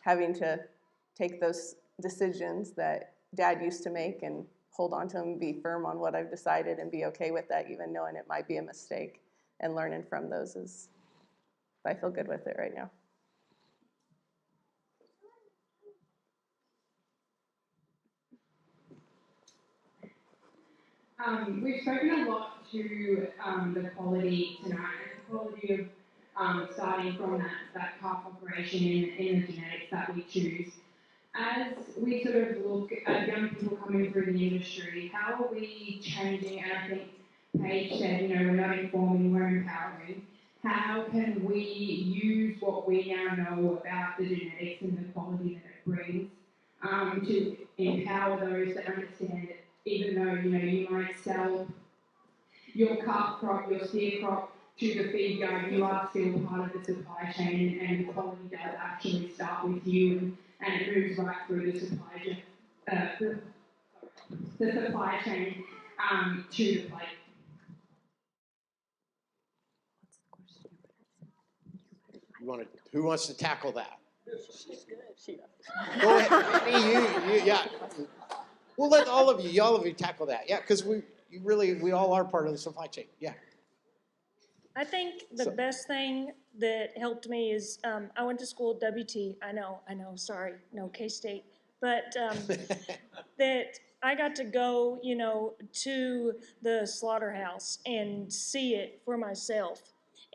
having to take those decisions that Dad used to make and hold on to them and be firm on what I've decided and be okay with that, even knowing it might be a mistake, and learning from those I feel good with it right now. We've spoken a lot to the quality tonight, the quality of starting from that calf operation in the genetics that we choose. As we sort of look at young people coming through the industry, how are we changing? And I think Paige said, we're not informing, we're empowering. How can we use what we now know about the genetics and the quality that it brings to empower those that understand that even though, you might sell your calf crop, your steer crop to the feed yard, you are still part of the supply chain, and the quality does actually start with you, and it moves right through the supply chain, the supply chain to the plate. Who wants to tackle that? Go ahead. Yeah. We'll let all of you tackle that. Yeah, because we all are part of the supply chain. Yeah. I think the best thing that helped me is I went to school at WT. I know, sorry, no K-State. But that I got to go, to the slaughterhouse and see it for myself.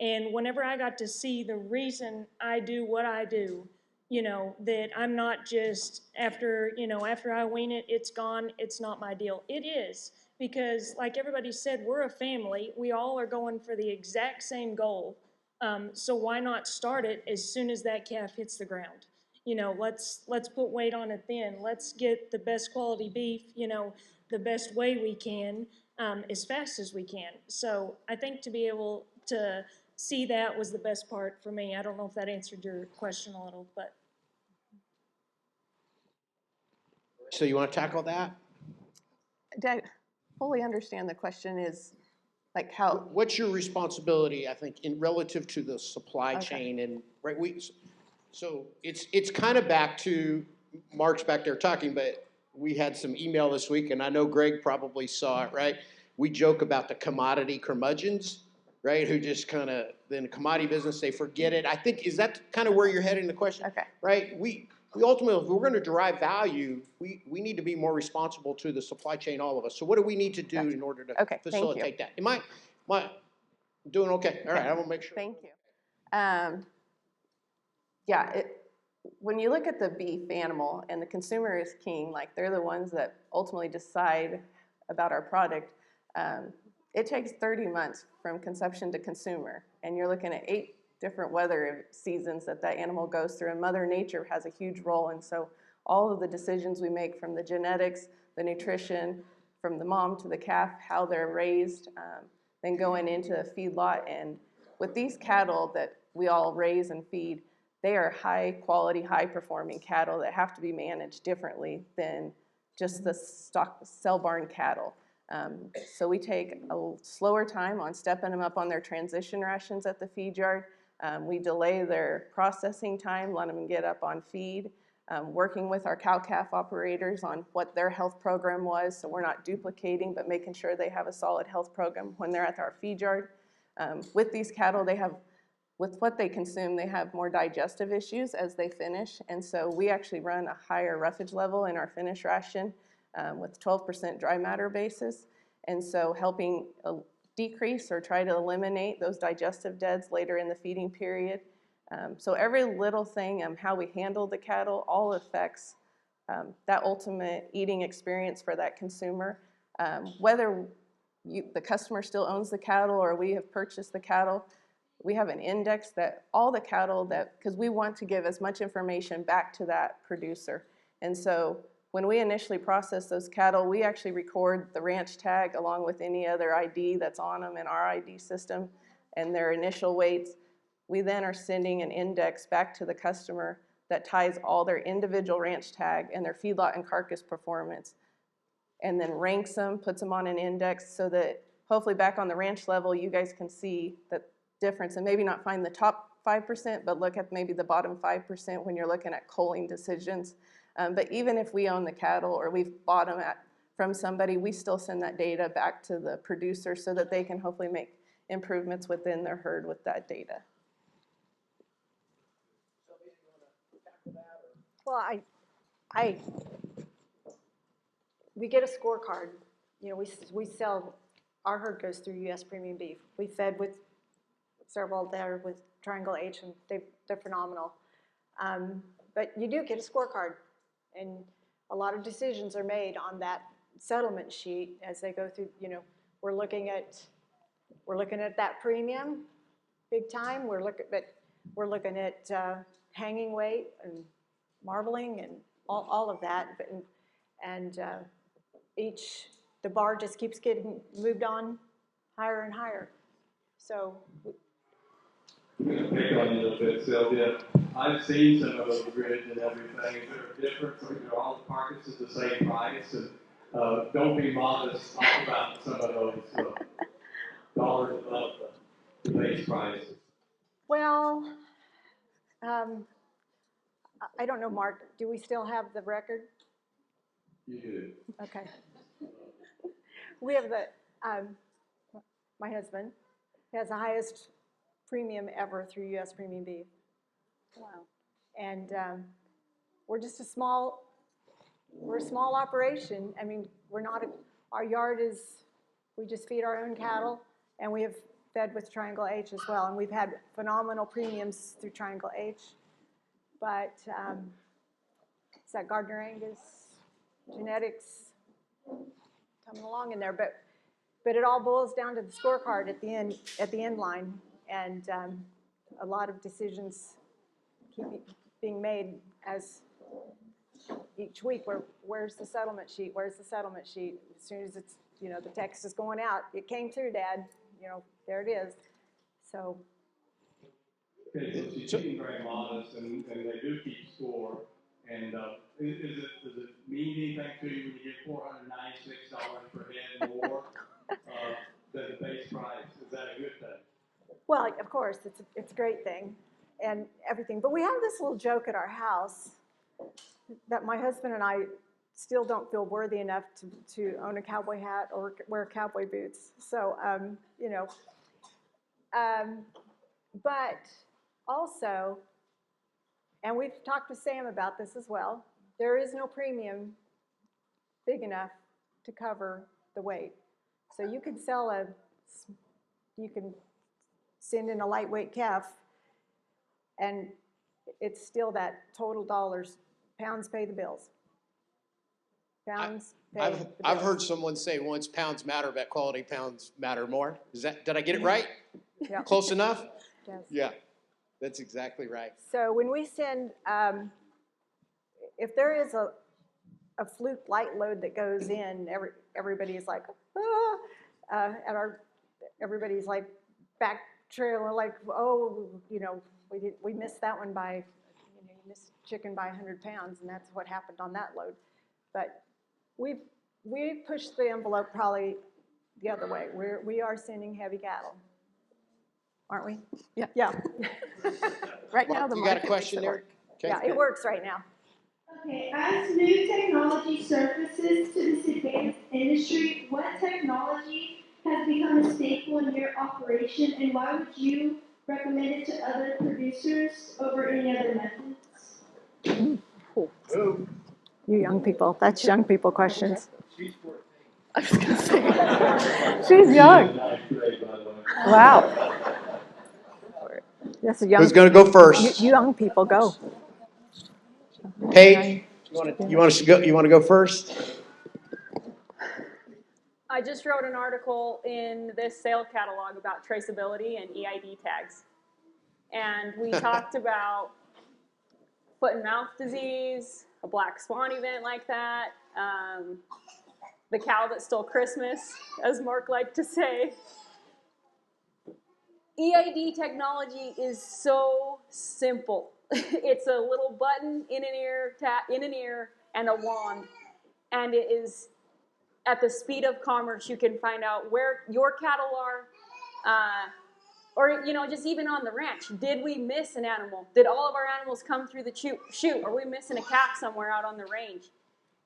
And whenever I got to see the reason I do what I do, that I'm not just after I wean it, it's gone, it's not my deal. It is, because like everybody said, we're a family. We all are going for the exact same goal. So why not start it as soon as that calf hits the ground? Let's put weight on it then. Let's get the best quality beef, the best way we can, as fast as we can. So I think to be able to see that was the best part for me. I don't know if that answered your question a little, but. So you want to tackle that? I fully understand the question is like how. What's your responsibility, I think, in relative to the supply chain, and right? So it's kind of back to Mark's back there talking, but we had some email this week, and I know Greg probably saw it, right? We joke about the commodity curmudgeons, right? Who just kind of, in the commodity business, they forget it. I think, is that kind of where you're heading the question? Okay. Right? We ultimately, if we're going to derive value, we need to be more responsible to the supply chain, all of us. So what do we need to do in order to facilitate that? Am I doing okay? All right, I will make sure. Thank you. When you look at the beef animal and the consumer is king, like they're the ones that ultimately decide about our product, it takes 30 months from conception to consumer. And you're looking at 8 different weather seasons that animal goes through, and Mother Nature has a huge role. And so all of the decisions we make, from the genetics, the nutrition, from the mom to the calf, how they're raised, then going into a feedlot. And with these cattle that we all raise and feed, they are high quality, high performing cattle that have to be managed differently than just the stock cell barn cattle. So we take a slower time on stepping them up on their transition rations at the feed yard. We delay their processing time, let them get up on feed, working with our cow-calf operators on what their health program was, so we're not duplicating, but making sure they have a solid health program when they're at our feed yard. With these cattle, with what they consume, they have more digestive issues as they finish, and so we actually run a higher roughage level in our finish ration with 12% dry matter basis, and so helping decrease or try to eliminate those digestive deads later in the feeding period. So every little thing, how we handle the cattle, all affects that ultimate eating experience for that consumer. Whether the customer still owns the cattle or we have purchased the cattle, we have an index that all the cattle because we want to give as much information back to that producer. And so when we initially process those cattle, we actually record the ranch tag along with any other ID that's on them in our ID system and their initial weights. We then are sending an index back to the customer that ties all their individual ranch tag and their feedlot and carcass performance, and then ranks them, puts them on an index so that hopefully back on the ranch level, you guys can see that difference and maybe not find the top 5%, but look at maybe the bottom 5% when you're looking at culling decisions. But even if we own the cattle or we've bought them from somebody, we still send that data back to the producer so that they can hopefully make improvements within their herd with that data. Well, we get a scorecard. We sell, our herd goes through U.S. Premium Beef. We fed with several there with Triangle H, and they're phenomenal. But you do get a scorecard, and a lot of decisions are made on that settlement sheet as they go through. We're looking at that premium, big time. We're looking at hanging weight and marbling and all of that. And the bar just keeps getting moved on higher and higher. So. I'm going to pick on you a little bit, Sylvia. I've seen some of those grids and everything. Is there a difference? I mean, are all the carcasses the same price? And don't be modest. Talk about some of those dollars above the base price. Well, I don't know, Mark. Do we still have the record? You do. Okay. We have my husband has the highest premium ever through U.S. Premium Beef. Wow. And we're just a small operation. I mean, our yard we just feed our own cattle, and we have fed with Triangle H as well. And we've had phenomenal premiums through Triangle H. But it's that Gardiner Angus genetics coming along in there. But it all boils down to the scorecard at the end line, and a lot of decisions keep being made as each week. Where's the settlement sheet? Where's the settlement sheet? As soon as it's the text is going out, it came through, Dad. There it is. So. Okay, so she's being very modest, and they do keep score. And does it mean anything to you when you get $496 per head more than the base price? Is that a good thing? Well, of course, it's a great thing, and everything. But we have this little joke at our house that my husband and I still don't feel worthy enough to own a cowboy hat or wear cowboy boots. So, but also, and we've talked with Sam about this as well, there is no premium big enough to cover the weight. So you can send in a lightweight calf, and it's still that total dollars. Pounds pay the bills. I've heard someone say once, pounds matter, but quality pounds matter more. Did I get it right? Yeah. Close enough? Yes. Yeah, that's exactly right. So when we send, if there is a fluke light load that goes in, everybody's like, everybody's like back trailing, like, oh, we missed that one by, you missed chicken by 100 pounds, and that's what happened on that load. But we've pushed the envelope probably the other way. We are sending heavy cattle, aren't we? Yeah. Yeah. Right now, the you got a market question makes it there? work. Okay. Yeah, it works right now. Okay, as new technology surfaces to this advanced industry, what technology has become a staple in your operation, and why would you recommend it to other producers over any other methods? Cool. You young people, that's young people questions. I was going to say, she's young. Wow. That's a young. Who's going to go first? You young people, go. Paige, you want to go first? I just wrote an article in this sale catalog about traceability and EID tags. And we talked about foot and mouth disease, a black swan event like that, the cow that stole Christmas, as Mark liked to say. EID technology is so simple. It's a little button in an ear, and a wand, and it is at the speed of commerce. You can find out where your cattle are, or just even on the ranch. Did we miss an animal? Did all of our animals come through the chute? Are we missing a calf somewhere out on the range?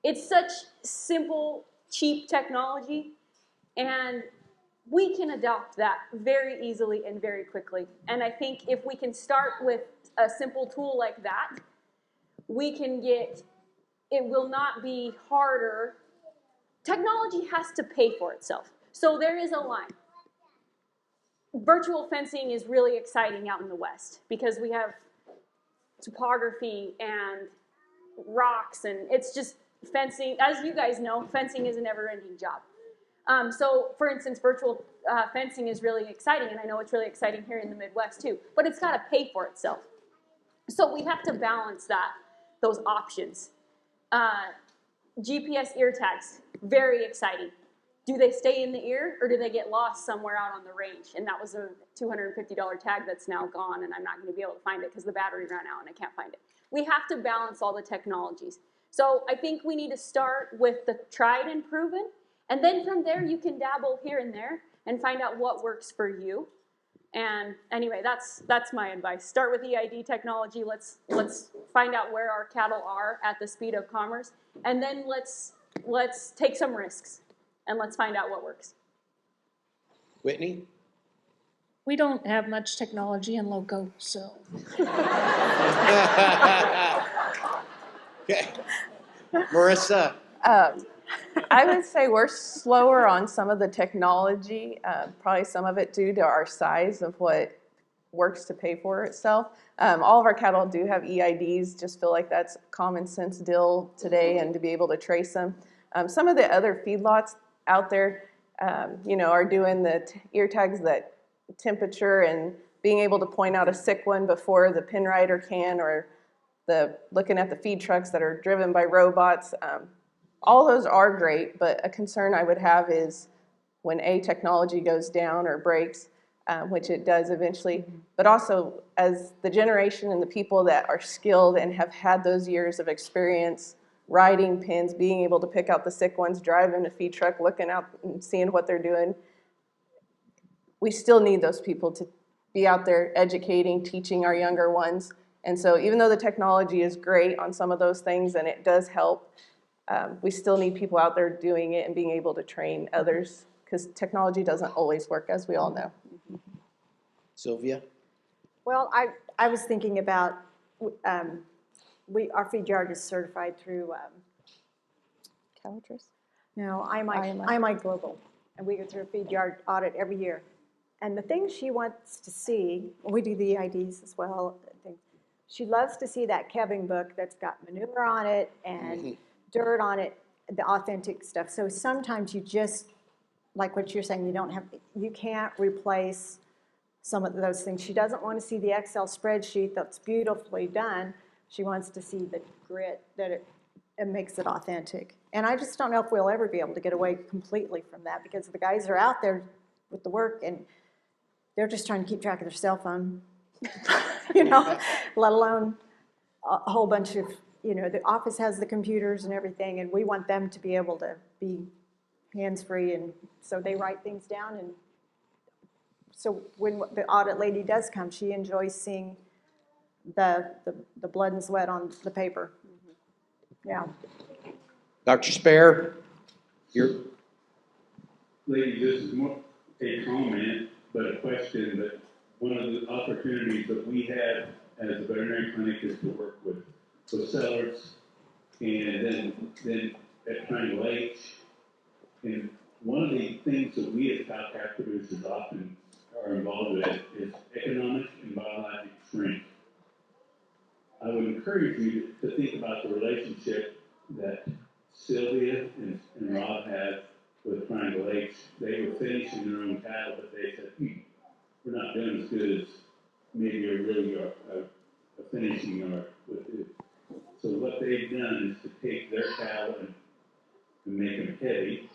It's such simple, cheap technology, and we can adopt that very easily and very quickly. And I think if we can start with a simple tool like that, it will not be harder. Technology has to pay for itself. So there is a line. Virtual fencing is really exciting out in the West because we have topography and rocks, and it's just fencing. As you guys know, fencing is a never-ending job. So, for instance, virtual fencing is really exciting, and I know it's really exciting here in the Midwest too, but it's got to pay for itself. So we have to balance those options. GPS ear tags, very exciting. Do they stay in the ear or do they get lost somewhere out on the range? And that was a $250 tag that's now gone, and I'm not going to be able to find it because the battery ran out and I can't find it. We have to balance all the technologies. So I think we need to start with the tried and proven, and then from there you can dabble here and there and find out what works for you. And anyway, that's my advice. Start with EID technology. Let's find out where our cattle are at the speed of commerce, and then let's take some risks. And let's find out what works. Whitney? We don't have much technology in Loco, so. Okay. Marisa? I would say we're slower on some of the technology, probably some of it due to our size of what works to pay for itself. All of our cattle do have EIDs, just feel like that's a common sense deal today, and to be able to trace them. Some of the other feedlots out there, are doing the ear tags, that temperature, and being able to point out a sick one before the pen rider can, or looking at the feed trucks that are driven by robots. All those are great, but a concern I would have is when technology goes down or breaks, which it does eventually, but also as the generation and the people that are skilled and have had those years of experience riding pens, being able to pick out the sick ones, driving a feed truck, looking out and seeing what they're doing. We still need those people to be out there educating, teaching our younger ones. And so even though the technology is great on some of those things and it does help, we still need people out there doing it and being able to train others, because technology doesn't always work, as we all know. Sylvia? Well, I was thinking about, our feed yard is certified through, Calatrus? no, IMI Global, and we go through a feed yard audit every year. And the thing she wants to see, we do the EIDs as well, she loves to see that calving book that's got manure on it and dirt on it, the authentic stuff. So sometimes you just, like what you're saying, you can't replace some of those things. She doesn't want to see the Excel spreadsheet that's beautifully done. She wants to see the grit that it makes it authentic. And I just don't know if we'll ever be able to get away completely from that, because the guys are out there with the work and they're just trying to keep track of their cell phone, let alone a whole bunch of, the office has the computers and everything, and we want them to be able to be hands-free, and so they write things down. And so when the audit lady does come, she enjoys seeing the blood and sweat on the paper. Yeah. Dr. Speer? Lady, this is more a comment, but a question. That one of the opportunities that we have as a veterinary clinic is to work with sellers, and then at Triangle H. And one of the things that we as cow-calf producers often are involved with is economic and biologic shrink. I would encourage you to think about the relationship that Sylvia and Rob have with Triangle H. They were finishing their own cattle, but they said, we're not doing as good as maybe a really finishing yard would do. So what they've done is to take their cattle and make them heavy,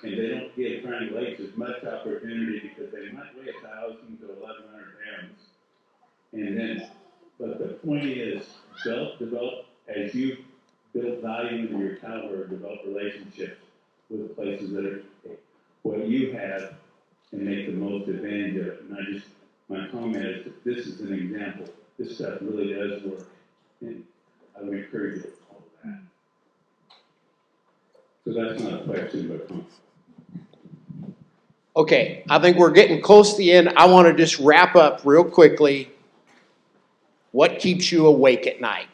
and they don't give Triangle H as much opportunity because they might weigh 1,000 to 1,100 pounds. And then, but the point is, develop as you build value into your cattle, or develop relationships with places that are what you have, and make the most advantage of it. And my comment is that this is an example. This stuff really does work, and I would encourage you to follow that. So that's not a question, but a comment. Okay, I think we're getting close to the end. I want to just wrap up real quickly. What keeps you awake at night?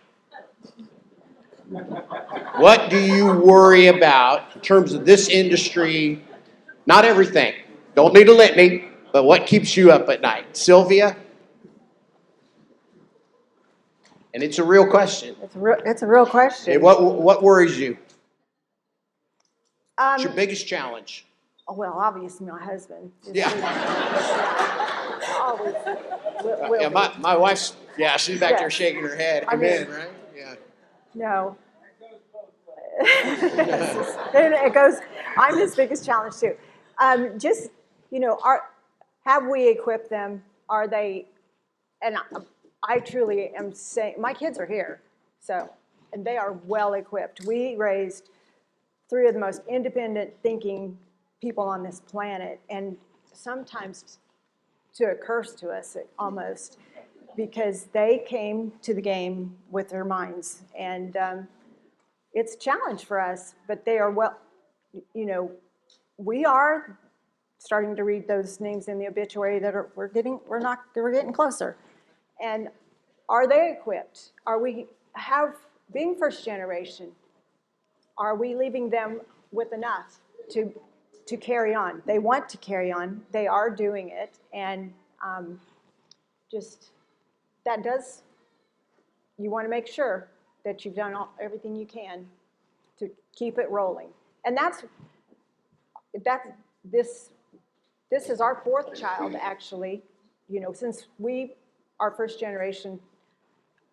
What do you worry about in terms of this industry? Not everything. Don't need a litany, but what keeps you up at night? Sylvia? And it's a real question. It's a real question. Hey, what worries you? What's your biggest challenge? Well, obviously my husband. Yeah. Always. Yeah, my wife's, she's back there shaking her head. Amen, right? Yeah. No. It goes, I'm his biggest challenge too. Just, have we equipped them? Are they, and I truly am saying, my kids are here, and they are well equipped. We raised 3 of the most independent thinking people on this planet, and sometimes to a curse to us almost, because they came to the game with their minds. And it's a challenge for us, but they are we are starting to read those names in the obituary that we're getting closer. And are they equipped? Being first generation, are we leaving them with enough to carry on? They want to carry on. They are doing it. And you want to make sure that you've done everything you can to keep it rolling. And this is our 4th child, actually. Since we are first generation,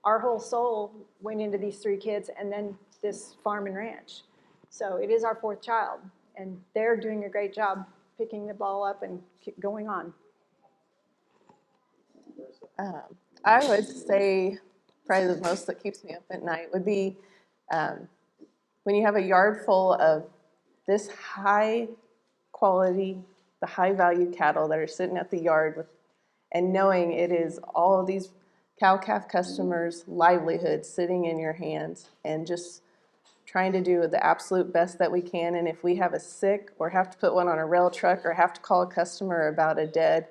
our whole soul went into these 3 kids and then this farm and ranch. So it is our 4th child, and they're doing a great job picking the ball up and keep going on. I would say probably the most that keeps me up at night would be when you have a yard full of this high quality, the high value cattle that are sitting at the yard and knowing it is all of these cow-calf customers' livelihood sitting in your hands, and just trying to do the absolute best that we can. And if we have a sick or have to put one on a rail truck or have to call a customer about a dead,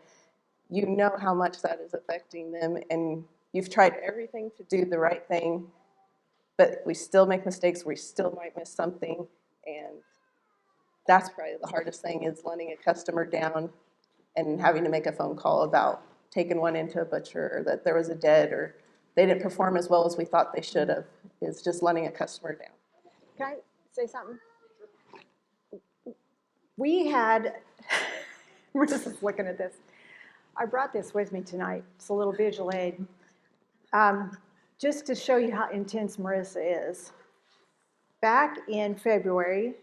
you know how much that is affecting them, and you've tried everything to do the right thing, but we still make mistakes, we still might miss something, and that's probably the hardest thing, is letting a customer down and having to make a phone call about taking one into a butcher, or that there was a dead, or they didn't perform as well as we thought they should have, is just letting a customer down. Can I say something? We had, we're just looking at this. I brought this with me tonight. It's a little visual aid. Just to show you how intense Marisa is. Back in February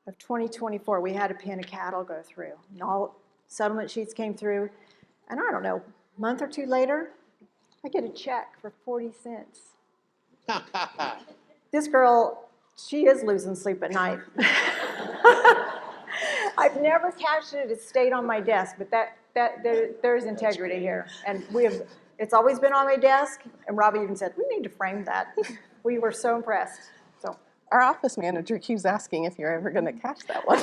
of 2024, we had a pen of cattle go through, and all settlement sheets came through. And I don't know, a month or 2 later, I get a check for 40 cents. This girl, she is losing sleep at night. I've never cashed it. It stayed on my desk, but there's integrity here. And it's always been on my desk, and Robbie even said, we need to frame that. We were so impressed. So Our office manager keeps asking if you're ever going to cash that one.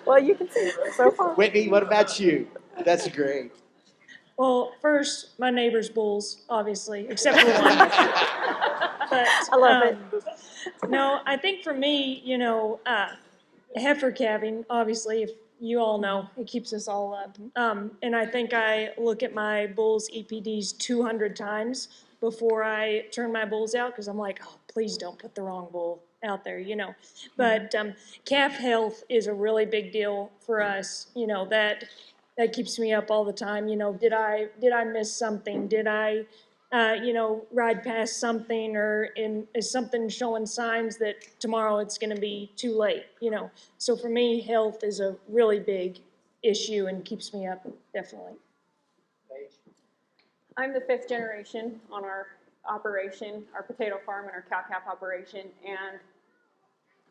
Well, you can see so far. Whitney, what about you? That's great. Well, first, my neighbor's bulls, obviously, except for one. But I love it. No, I think for me, heifer calving, obviously, if you all know, it keeps us all up. And I think I look at my bulls' EPDs 200 times before I turn my bulls out, because I'm like, oh, please don't put the wrong bull out there, But calf health is a really big deal for us, that keeps me up all the time. Did I miss something? Did I, ride past something, or is something showing signs that tomorrow it's going to be too late? So for me, health is a really big issue and keeps me up, definitely. I'm the 5th generation on our operation, our potato farm and our cow-calf operation, and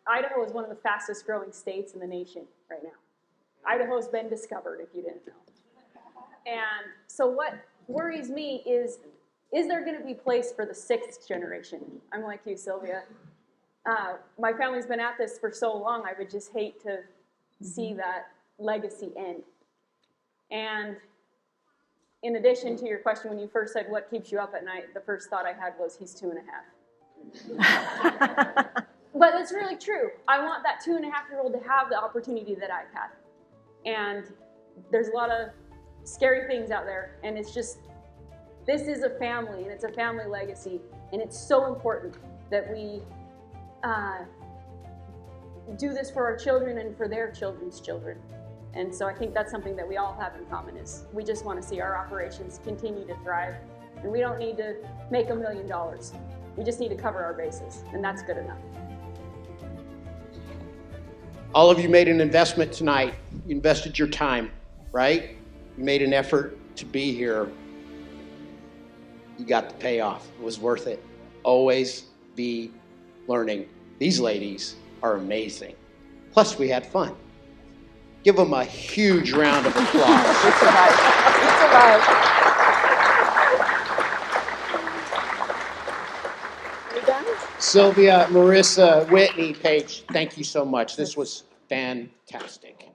Idaho is one of the fastest growing states in the nation right now. Idaho's been discovered, if you didn't know. And so what worries me is there going to be place for the 6th generation? I'm like you, Sylvia. My family's been at this for so long, I would just hate to see that legacy end. And in addition to your question, when you first said what keeps you up at night, the first thought I had was he's 2.5. But it's really true. I want that 2.5-year-old to have the opportunity that I've had. And there's a lot of scary things out there, and it's just, this is a family, and it's a family legacy, and it's so important that we do this for our children and for their children's children. And so I think that's something that we all have in common, is we just want to see our operations continue to thrive And we don't need to make $1 million. We just need to cover our bases, and that's good enough. All of you made an investment tonight. You invested your time, right? You made an effort to be here. You got the payoff. It was worth it. Always be learning. These ladies are amazing. Plus, we had fun. Give them a huge round of applause. We survived. We survived. You done? Sylvia, Marisa, Whitney, Paige, thank you so much. This was fantastic.